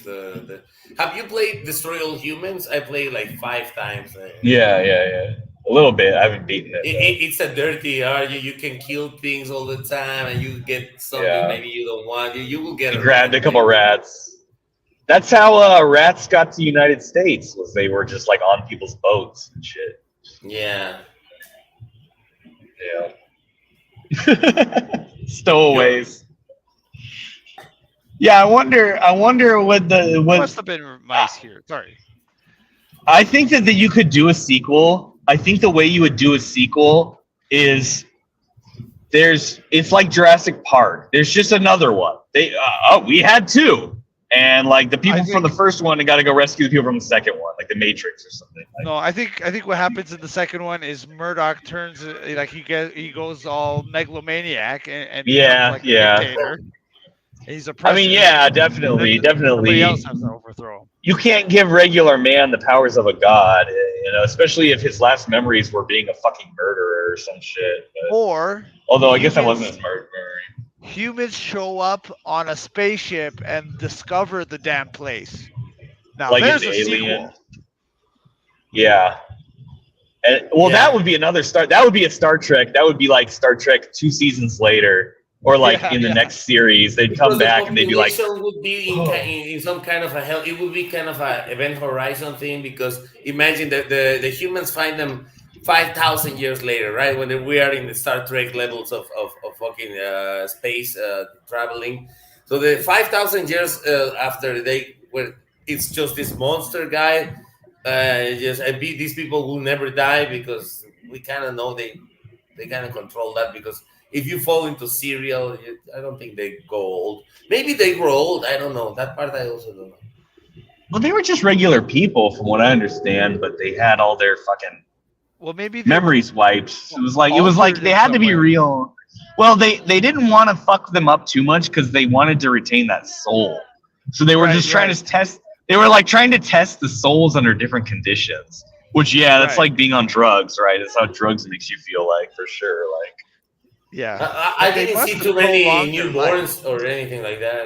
Have you played Destroy All Humans? I played like 5 times. yeah, a little bit. I haven't beaten it. It's a dirty art. You can kill things all the time, and you get something Yeah. maybe you don't want. You will get. He grabbed a couple rats. That's how rats got to the United States. Was they were just like on people's boats and shit. Yeah. Yeah. Stowaways. Yeah, I wonder what Must have been mice here. Sorry. I think that you could do a sequel. I think the way you would do a sequel is it's like Jurassic Park. There's just another one. We had 2. And like the people from the first one, they got to go rescue the people from the second one, like the Matrix or something. Like, No, I think what happens in the second one is Murdoch turns like he goes all megalomaniac and Yeah, becomes, like, yeah. a dictator. He's a I president. mean, yeah, definitely. Somebody else has to overthrow him. You can't give regular man the powers of a god, especially if his last memories were being a fucking murderer or some shit. But, Or although I guess that wasn't his murder. humans show up on a spaceship and discover the damn place. Now Like there's in a Alien. sequel. Yeah. And that would be another Star. That would be a Star Trek. That would be like Star Trek 2 seasons later, or like in the next series, they'd come Because the back and they'd be like, population would be in some kind of a hell. It would be kind of a event horizon thing, because imagine that the humans find them 5,000 years later, right? When we are in the Star Trek levels of fucking space traveling. So the 5,000 years after it's just this monster guy. These people will never die, because we kind of know they kind of control that, because if you fall into cereal, I don't think they go old. Maybe they grow old. I don't know. That part I also don't know. well, they were just regular people, from what I understand, but they had all their fucking Well, maybe they- memories wiped. It was like Altered they in had to some be way. real. Well, they didn't want to fuck them up too much because they wanted to retain that soul. So they were Right, just trying right. to test. They were like trying to test the souls under different conditions. Which, yeah, that's Right. like being on drugs, right? That's how drugs makes you feel like, for sure. Like, yeah. I But they didn't must see have too many prolonged their newborns or anything like that.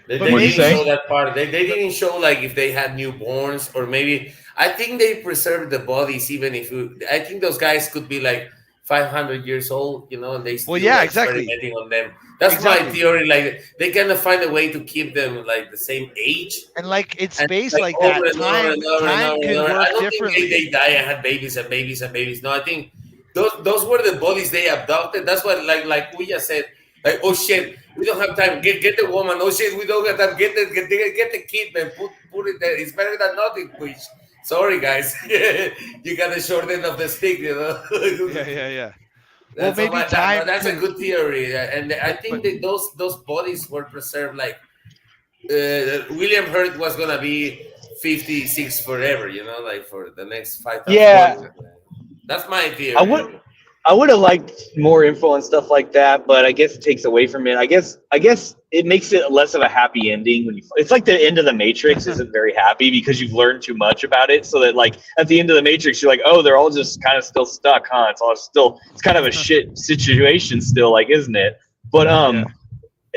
They But didn't What'd you say? show that part. They didn't show like if they had newborns, or maybe I think they preserved the bodies, even if I think those guys could be like 500 years old, and they still yeah, exactly. experimenting on them. That's Exactly. my theory. Like they kind of find a way to keep them like the same age. And like in And, space like over that, and over time and over and time over can and over. I work don't differently. think they die and had babies and babies and babies. No, I think those were the bodies they abducted. That's what like we just said. Like, oh shit, we don't have time. Get the woman. Oh shit, we don't have time. Get the kid, man. Put it there. It's better than nothing. Which, sorry guys, you got the short end of the stick. You know. Yeah. That's Well, maybe time. that's a good theory, and I think that those bodies were preserved. Like William Hurt was gonna be 56 forever. You know, like for the next 5,000 Yeah. years. That's my theory. I would have liked more info and stuff like that, but I guess it takes away from it. I guess it makes it less of a happy ending when it's like the end of the Matrix isn't very happy because you've learned too much about it. So that like at the end of the Matrix, you're like, oh, they're all just kind of still stuck, huh? It's kind of a shit situation still, like, isn't it? But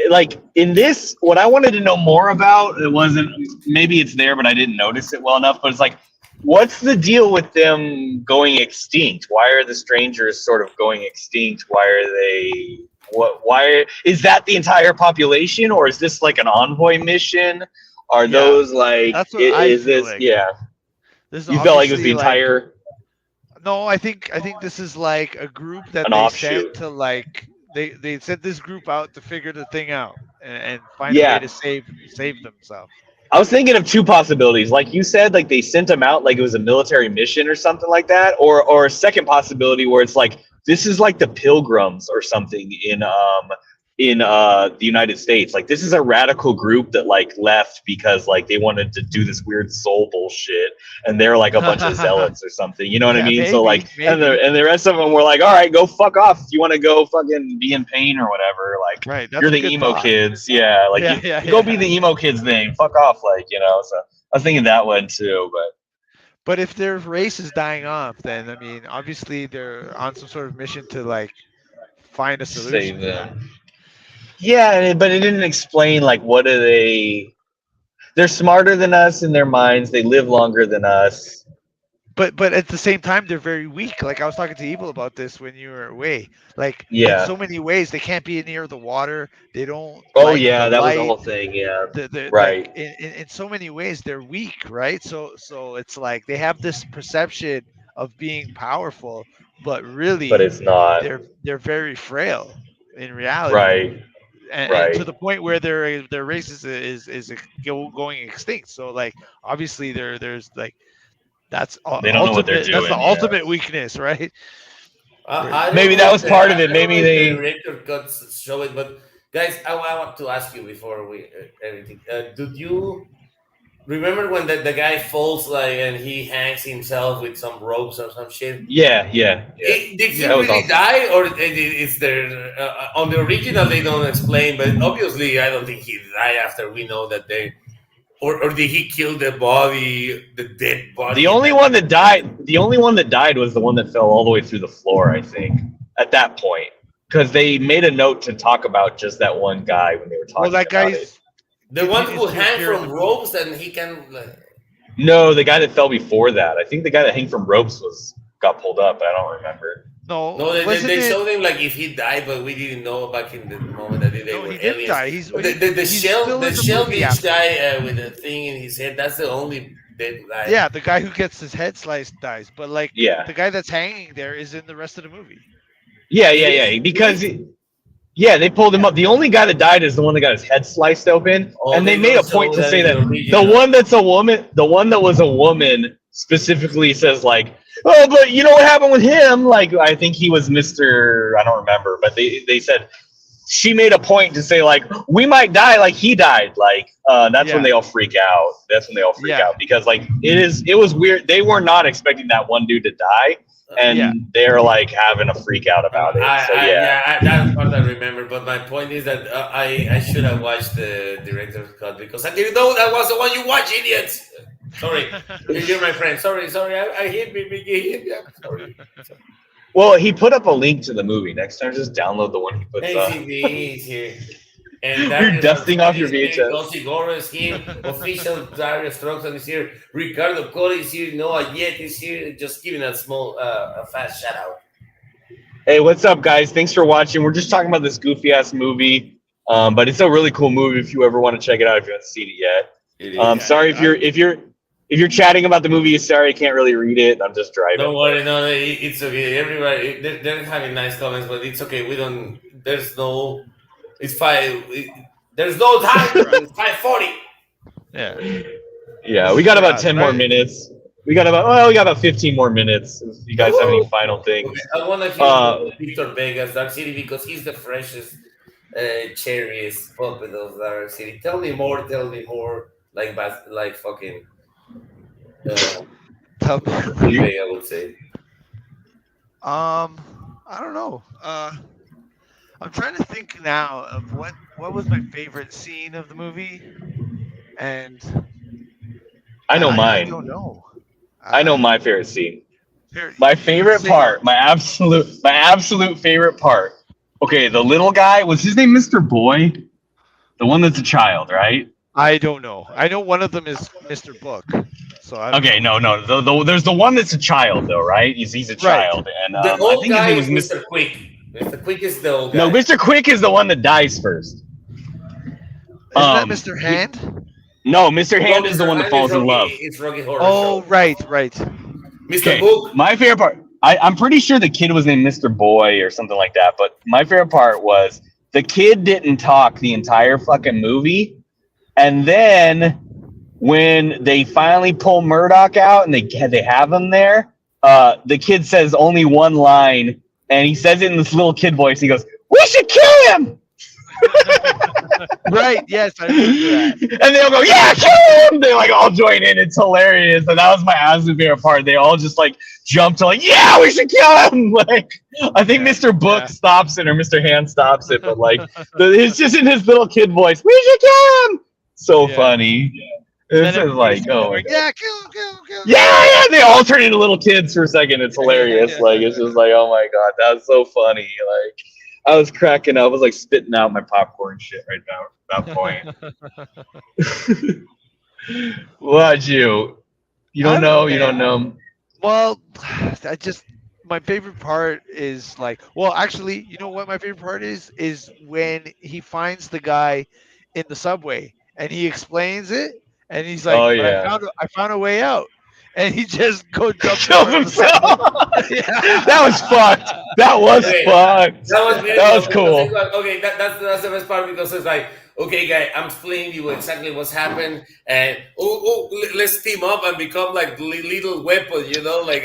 like in this, what I wanted to know more about, it wasn't, maybe it's there, but I didn't notice it well enough. But it's like, what's the deal with them going extinct? Why are the strangers sort of going extinct? Why is that the entire population, or is this like an envoy mission? Are those like, that's what I is feel this, like. This is you felt like it was the obviously, entire, No, I think this is like a group that An they offshoot. sent to like they sent this group out to figure the thing out and find a way to save themselves. I was thinking of two possibilities. Like you said, like they sent them out like it was a military mission or something like that. Or a second possibility where it's like, this is like the Pilgrims or something in the United States. Like this is a radical group that like left because like they wanted to do this weird soul bullshit, and they're like a bunch of zealots or something. You know what I mean? So like, and the rest of them were like, all right, go fuck off if you want to go fucking be in pain or whatever. Like, Right, you're the emo kids, like go be the emo kids thing. Fuck off, like, you know. So I was thinking that one too, But if their race is dying off, then I mean, obviously they're on some sort of mission to like find a solution. save them. Yeah, but it didn't explain like what are they. They're smarter than us in their minds. They live longer than us. But at the same time, they're very weak. Like I was talking to Evil about this when you were away. Like in so many ways, they can't be near the water. They don't. Oh yeah, that was the whole thing. Yeah, right. Like, in so many ways, they're weak, right? So it's like they have this perception of being powerful, but really, it's not. They're very frail in reality. Right. And to the point where their race is going extinct. So like obviously there's like that's they don't know what they're doing. That's the ultimate weakness, right? Maybe that was part of it. Maybe they director got show it. But guys, I want to ask you before we everything. Did you remember when the guy falls like and he hangs himself with some ropes or some shit? Yeah. Did he really die, or is there on the original they don't explain? But obviously, I don't think he died after we know that they, or did he kill the dead body? The only one that died was the one that fell all the way through the floor. I think at that point, because they made a note to talk about just that one guy when they were talking. Well, that about guy's. it. The one who hang from ropes and he can. No, the guy that fell before that. I think the guy that hung from ropes got pulled up, but I don't remember. No, they showed him like if he died, but we didn't know back in the moment that they were he didn't die. He's the shell beach guy with the thing in his head. That's the only dead guy. Yeah, the guy who gets his head sliced dies, but like the guy that's hanging there is in the rest of the movie. Yeah. Because. Yeah, they pulled him up. The only guy that died is the one that got his head sliced open. And they made a point to say that the one that was a woman specifically says like, oh, but you know what happened with him? Like, I think he was Mr. I don't remember, but they said she made a point to say like, we might die like he died. Like, that's when they all freak out. That's when they all freak out because like it was weird. They were not expecting that one dude to die. And they're like having a freak out about it. That's what I remember. But my point is that I should have watched the director's cut because I didn't know that was the one you watch, idiots. Sorry, you're my friend. Sorry. I hit me. Sorry. Well, he put up a link to the movie. Next time, just download the one he puts up. Here. And you're dusting off your VHS. Dulce Goro is here. Official Darius Stroxon is here. Ricardo Cody is here. Noah Yet is here. Just giving a small, fast shout out. Hey, what's up, guys? Thanks for watching. We're just talking about this goofy ass movie, but it's a really cool movie. If you ever want to check it out, if you haven't seen it yet. Sorry if you're chatting about the movie. Sorry, I can't really read it. I'm just driving. Don't worry, no, it's okay. Everybody, they're having nice comments, but it's okay. There's no It's five. There's no time. It's 5:40. Yeah. Yeah, we got about 10 more right. minutes. We got about 15 more minutes. If you guys have any final things. Okay, I want to hear Victor Vegas, Dark City, because he's the freshest, cherriest puppet of Dark City. Tell me more. Like fucking. Tell me. Felipe, I would say. I don't know. I'm trying to think now of what was my favorite scene of the movie, and I know I mine. don't know. I know my favorite scene. Here, My favorite say part, my absolute favorite part. Okay, the little guy, was his name Mr. Boy? The one that's a child, right? I don't know. I know one of them is Mr. Book. So I don't Okay, know. no. There's the one that's a child, though, right? He's a child, and The I old think his guy name is was Mr. Quick. Mr. Quick is the old guy. No, Mr. Quick is the one that dies first. Isn't that Mr. Hand? No, Mr. Hand is the one that falls in love. It's Rocky Horror Oh, Show. right. Mr. Okay, Book. my favorite part. I'm pretty sure the kid was named Mr. Boy or something like that. But my favorite part was the kid didn't talk the entire fucking movie, and then when they finally pull Murdoch out and they have him there, the kid says only one line, and he says it in this little kid voice. He goes, "We should kill him!" Right. Yes, I remember that. And they all go, "Yeah, kill him!" They like all join in. It's hilarious, and that was my absolute favorite part. They all just like jump to like, "Yeah, we should kill him!" Like, I think Mr. Book stops it or Mr. Hand stops it, but like, it's just in his little kid voice. We should kill him. So funny. It's just like, oh my god. Yeah, kill. Yeah. They all turn into little kids for a second. It's hilarious. Like, it's just like, oh my god, that's so funny. Like, I was cracking up. I was like spitting out my popcorn shit right now at that point. What you? You don't know? You don't know? Well, my favorite part is like, well, actually, you know what my favorite part is when he finds the guy in the subway and he explains it, and he's like, Oh, "But yeah. I found a way out," and he just goes jump Kills himself. That was fucked. That was Okay. fucked. That was cool. Okay, that's the best part, because it's like, okay, guy, I'm explaining you exactly what's happened, and let's team up and become like little weapon, like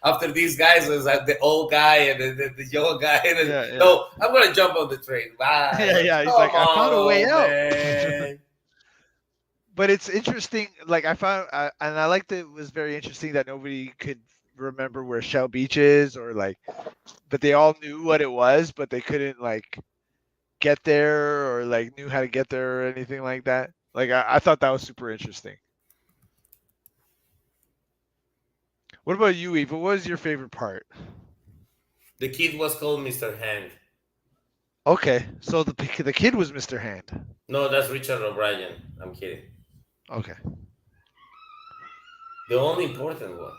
after these guys was like the old guy and the young guy. And no, I'm gonna jump on the train. Bye. Yeah. He's Come like, I found a way out. man. But it's interesting. Like I found, and I liked it was very interesting that nobody could remember where Shell Beach is, or like, but they all knew what it was, but they couldn't like get there or like knew how to get there or anything like that. Like I thought that was super interesting. What about you, Eve? What was your favorite part? The kid was called Mr. Hand. Okay, so the kid was Mr. Hand. No, that's Richard O'Brien. I'm kidding. Okay. The only important one.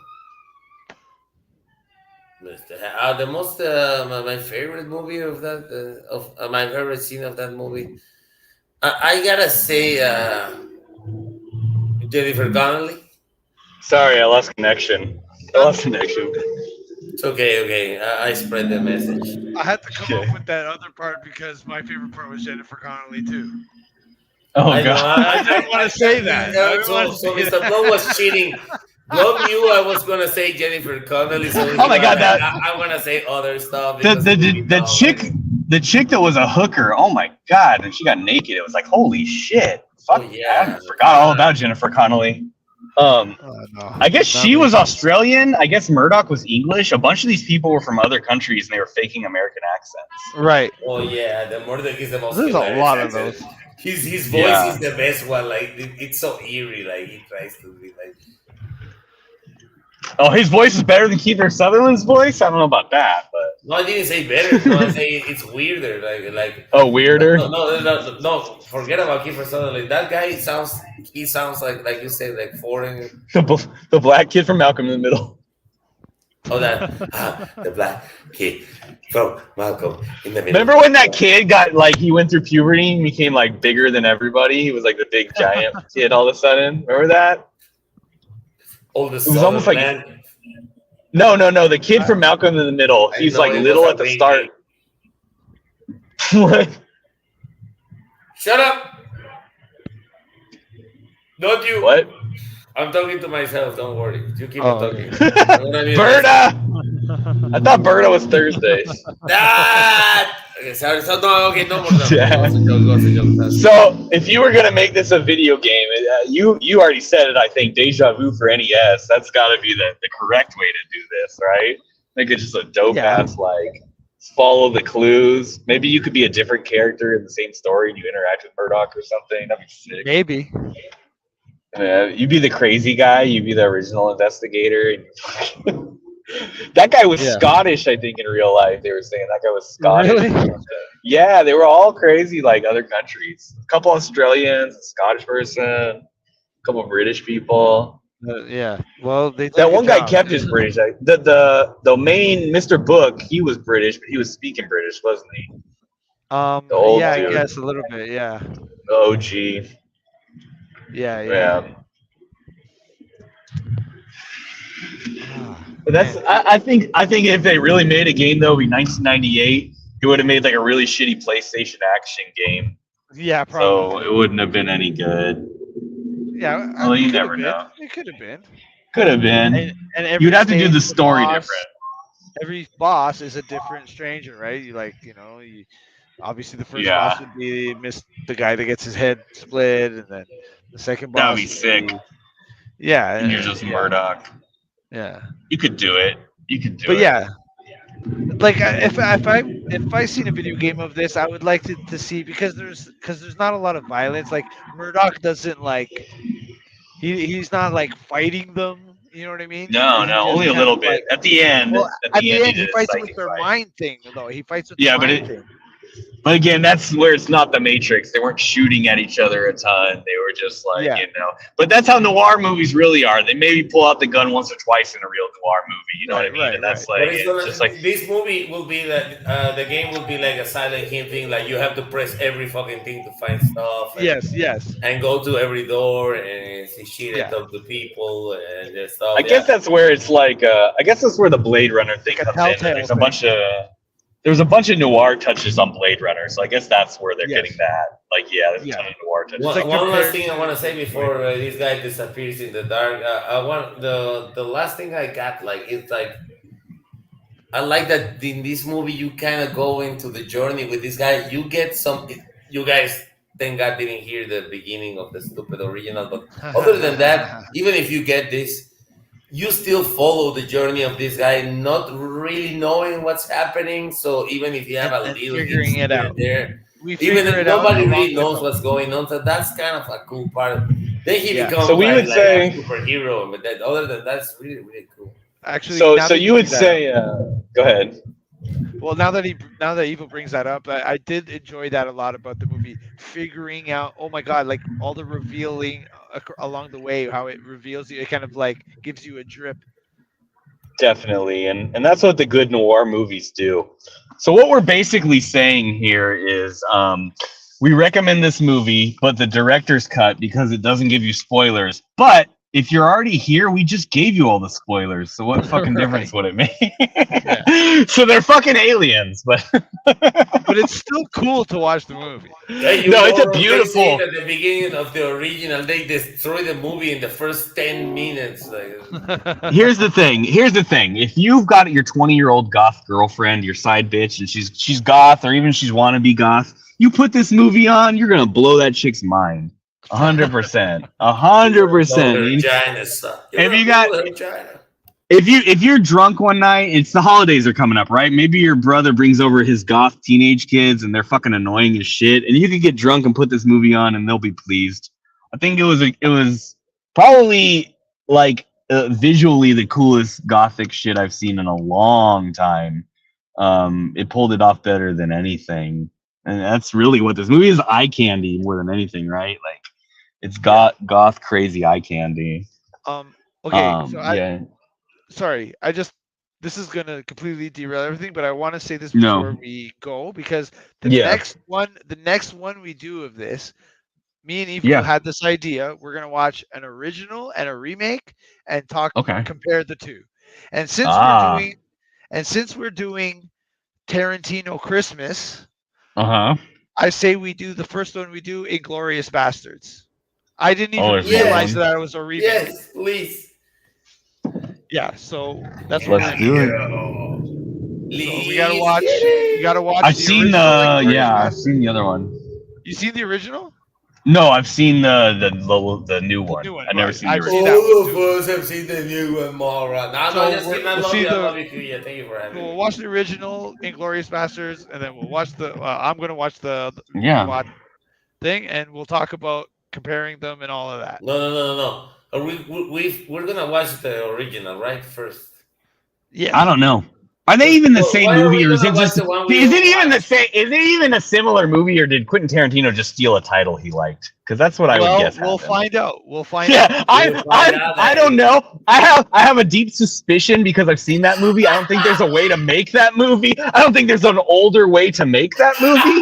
The most my favorite movie of that my favorite scene of that movie. I gotta say, Jennifer Connelly. Sorry, I lost connection. It's okay. I spread the message. I had to come up with that other part because my favorite part was Jennifer Connelly too. Oh I know, god. I didn't want to say that. So Mr. Blow was cheating. Blow knew I was gonna say Jennifer Connelly. So Oh my god, that I want to say other stuff. the chick that was a hooker. Oh my god, and she got naked. It was like, holy shit. Fuck, Oh, yeah. I forgot all about Jennifer Connelly. No, I guess she was Australian. I guess Murdoch was English. A bunch of these people were from other countries and they were faking American accents. right. Oh yeah, the Murdoch is the most. There's a hilarious lot of accent. those. His voice is the best one. Like it's so eerie. Like he tries to be like. Oh, his voice is better than Kiefer Sutherland's voice? I don't know about that, but No, I didn't say better. No, I say it's weirder. Like. oh, weirder. No. Forget about Kiefer Sutherland. That guy sounds like you said, like foreign. The black kid from Malcolm in the Middle. Oh, the black kid from Malcolm in the Middle. Remember when that kid got like he went through puberty and became like bigger than everybody? He was like the big giant kid all of a sudden. Remember that? All the It was almost like man. no. The kid from Malcolm in the Middle. I He's know, like he little was a at the baby. start. What? Shut up! Not you. What? I'm talking to myself. Don't worry. You keep on Oh, talking. okay. I'm gonna be Berta! I thought Berta was Thursdays. that. Okay, sorry. So no. Okay, no more. No. Yeah. It was a joke. So, if you were gonna make this a video game, you already said it. I think Deja Vu for NES. That's got to be the correct way to do this, right? Like it's just a dope ass like follow the clues. Maybe you could be a different character in the same story and you interact with Murdoch or something. That'd be sick. Maybe. You'd be the crazy guy. You'd be the original investigator. That guy was Scottish, I think, in real life. They were saying that guy was Scottish. Really? Yeah, they were all crazy, like other countries. A couple Australians, a Scottish person, a couple British people. Yeah. Well, that one guy kept his British. The main Mr. Book, he was British, but he was speaking British, wasn't he? Yeah, dude. I guess a little bit. Yeah. The OG. Yeah. But that's I think if they really made a game though, it'd be 1998. It would have made like a really shitty PlayStation action game. Yeah, probably. So it wouldn't have been any good. Yeah. Well, you never know. It could have been. Could have been. And every you'd have to do the stage, story boss, different. Every boss is a different stranger, right? Obviously the first boss would be the guy that gets his head split, and then the second boss. That'd be sick. Yeah. And you're just Murdoch. Yeah. You could do it. You could do it. But yeah. Like if I seen a video game of this, I would like to see because there's not a lot of violence. Like Murdoch doesn't like he's not like fighting them. You know what I mean? No, only a little bit. At the end, well, at the end, he fights with with their mind thing, though. He fights with thing. But again, that's where it's not the Matrix. They weren't shooting at each other a ton. They were just like, But that's how noir movies really are. They maybe pull out the gun once or twice in a real noir movie. You know what I mean? Right, and that's like, just like this movie will be like the game will be like a Silent Hill thing. Like you have to press every fucking thing to find stuff. And, yes. And go to every door and see shit and talk to people and their stuff. I guess that's where it's like. I guess that's where the Blade Runner thing comes in. There's a bunch of noir touches on Blade Runner, so I guess that's where they're getting that. Like, there's a ton of noir touches. One last thing I want to say before this guy disappears in the dark. The last thing I got, it's like, I like that in this movie you kind of go into the journey with this guy. You get something. You guys, thank God, didn't hear the beginning of the stupid original, but other than that, even if you get this, you still follow the journey of this guy, not really knowing what's happening. So even if you have a little figuring it out there, even if nobody really knows what's going on, so that's kind of a cool part. Then he becomes we would say a superhero, but other than that's really really cool. Actually, so you would say, go ahead. Well, now that Evil brings that up, I did enjoy that a lot about the movie, figuring out, oh my God, like all the revealing along the way, how it reveals you, it kind of like gives you a drip. Definitely, and that's what the good noir movies do. So what we're basically saying here is we recommend this movie, but the director's cut because it doesn't give you spoilers. But if you're already here, we just gave you all the spoilers. So what fucking difference would it make? So they're fucking aliens, but it's still cool to watch the movie. It's a beautiful. At the beginning of the original, they destroy the movie in the first 10 minutes. Here's the thing. If you've got your 20-year-old goth girlfriend, your side bitch, and she's goth, or even she's wannabe goth, you put this movie on, you're gonna blow that chick's mind. 100%. 100%. If you're drunk one night, it's the holidays are coming up, right? Maybe your brother brings over his goth teenage kids and they're fucking annoying as shit, and you can get drunk and put this movie on and they'll be pleased. I think it was probably like visually the coolest gothic shit I've seen in a long time. It pulled it off better than anything, and that's really what this movie is. Eye candy more than anything, right? Like it's goth crazy eye candy. Sorry, this is gonna completely derail everything, but I want to say this before we go, because the next one we do of this, me and Evil had this idea. We're gonna watch an original and a remake and compare the two. And since we're doing Tarantino Christmas, Uh-huh. I say we do the first one. We do Inglorious Bastards. I didn't even there's realize one. that it was a remake. Yes, please. Yeah, so that's what Let's we're do it. Yo. So we gotta watch. You gotta watch. I've the seen original Inglourious I've Basterds. seen the other one. You seen the original? No, I've seen the new one. new one, I've never right. seen the I've original. seen that All one of too. us have seen the new one, Mara. No, So just kidding. I we'll love see you. I the- love you, Kuya. Thank you for having We'll me. watch the original Inglorious Bastards, and then we'll watch the. I'm gonna watch the Yeah. watch thing, and we'll talk about comparing them and all of that. No. We're gonna watch the original, right? First. Yeah. I don't know. Are they even the Well, same why are movie, we or is gonna it watch just? the one we Is it don't even the watch? same? Is it even a similar movie, or did Quentin Tarantino just steal a title he liked? Because that's what I would guess. We'll happened. find out. We'll find Yeah, out. I don't know. I have a deep suspicion because I've seen that movie. I don't think there's a way to make that movie. I don't think there's an older way to make that movie.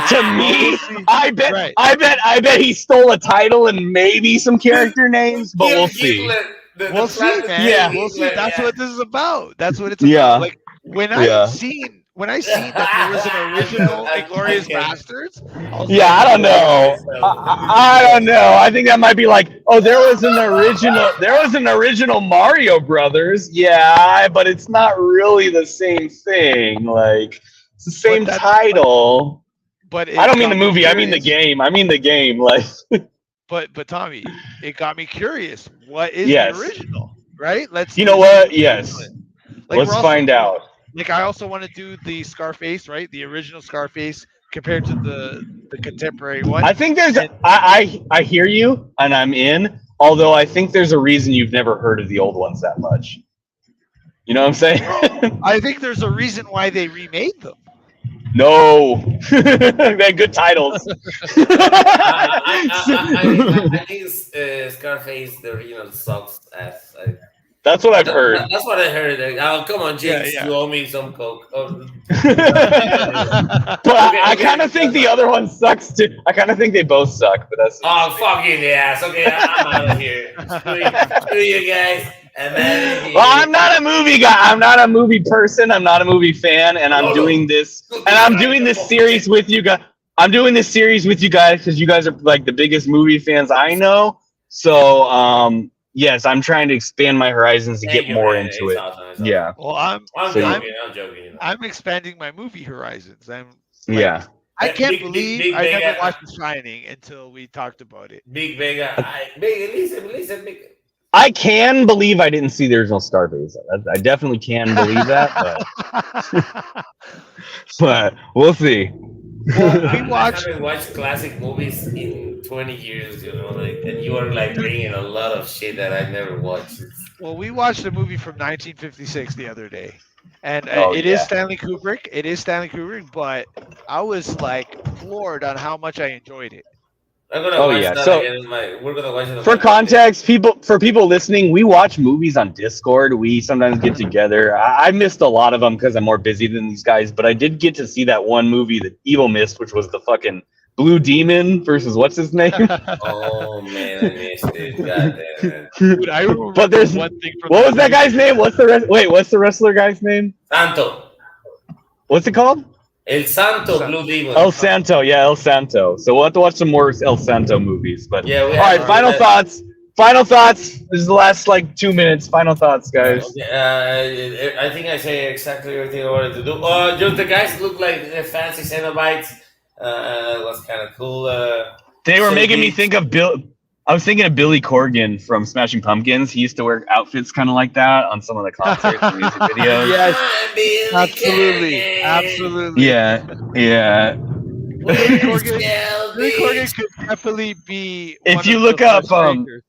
To me, I bet Right. I bet he stole a title and maybe some character names, but we'll see. We'll see, man. Yeah. We'll see. That's what this is about. That's what it's Yeah. about. Like when I Yeah. seen that there was an original Inglorious Okay. Bastards. I was Yeah, like, I don't know. I don't know. I think that might be like, oh, there was an original Mario Brothers. Yeah, but it's not really the same thing. Like it's the same that's- title. But it I don't mean got the me movie. I mean the curious. game. I mean the game. Like But Tommy, it got me curious. What is Yes. the original? Right? Let's. you know what? Yes. Like, Let's we're also- find out. Like I also want to do the Scarface, right? The original Scarface compared to the contemporary one. I think there's. I hear you, and I'm in. Although I think there's a reason you've never heard of the old ones that much. You know what I'm saying? I think there's a reason why they remade them. No, they had good titles. I think Scarface, the original, sucks ass. That's what I've heard. That's what I heard. Oh, come on, Jinx. Yeah. You owe me some coke. Oh. But I kind of think the other one sucks too. I kind of think they both suck, but that's. Oh, fucking ass. Okay, I'm out of here. Screw you guys. And then Well, I'm not a movie guy. I'm not a movie person. I'm not a movie fan, and I'm doing this. And I'm doing this series with you guys. I'm doing this series with you guys because you guys are like the biggest movie fans I know. So, yes, I'm trying to expand my horizons to Thank get you, more man. into It's it. awesome, it's awesome. Yeah, Well, I'm I'm So- joking. I'm joking. I'm expanding my movie horizons. Like, yeah. I can't Big- believe big I never Vega. watched The Shining until we talked about it. Big Vega. Listen, Big. I can believe I didn't see the original Scarface. I definitely can believe that, but we'll see. Well, we I watched. haven't watched classic movies in 20 years, you know, like, and you are like bringing a lot of shit that I never watched. Well, we watched a movie from 1956 the other day, and Oh, it is yeah. Stanley Kubrick. It is Stanley Kubrick, but I was like floored on how much I enjoyed it. I'm gonna Oh, watch yeah, that so- again. We're gonna watch it. on For my context, for people listening, we watch movies on Discord. We sometimes get together. I missed a lot of them because I'm more busy than these guys, but I did get to see that one movie that Evil missed, which was the fucking Blue Demon versus what's his name? Oh man, I missed it. God damn it. Dude, I remember But there's- one thing from What was that guy's name? What's the wrestler guy's name? Santo. What's it called? El Santo Blue Demon. El Santo. Yeah, El Santo. So we'll have to watch some more El Santo movies. But Yeah, we all right, have- final thoughts. Final thoughts. This is the last like 2 minutes. Final thoughts, guys. Okay, I think I say exactly everything I wanted to do. Just the guys look like fancy Cenobites. That was kind of cool. They were So making me he- think of Bill. I was thinking of Billy Corgan from Smashing Pumpkins. He used to wear outfits kind of like that on some of the concerts and music videos. Yes, Billy absolutely, Corgan. absolutely. Yeah, yeah. Where's Billy Corgan Shelby? could definitely be. If one you of look the up, first Rangers.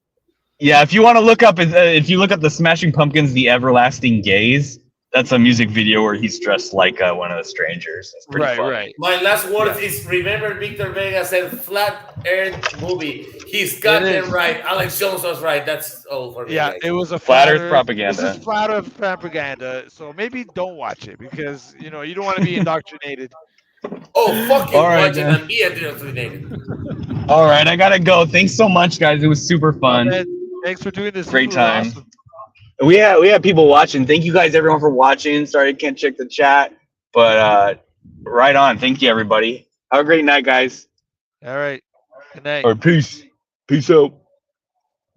Yeah, if you want to look up, if you look up the Smashing Pumpkins, "The Everlasting Gaze," that's a music video where he's dressed like one of the strangers. It's pretty Right, fun. right. My last words is remember Victor Vega said flat earth movie. He's got It it is. right. Alex Jones was right. That's all for me. Yeah, guys. it was a Flat Earth propaganda. This is flat Earth propaganda. So maybe don't watch it because you don't want to be indoctrinated. Oh, fucking All right, watch it then. and be indoctrinated. All right, I gotta go. Thanks so much, guys. It was super fun. Man, thanks for doing this. Great This was time. awesome. We have people watching. Thank you guys, everyone, for watching. Sorry I can't check the chat, but right on. Thank you, everybody. Have a great night, guys. All right. Good night. Or peace. Peace out.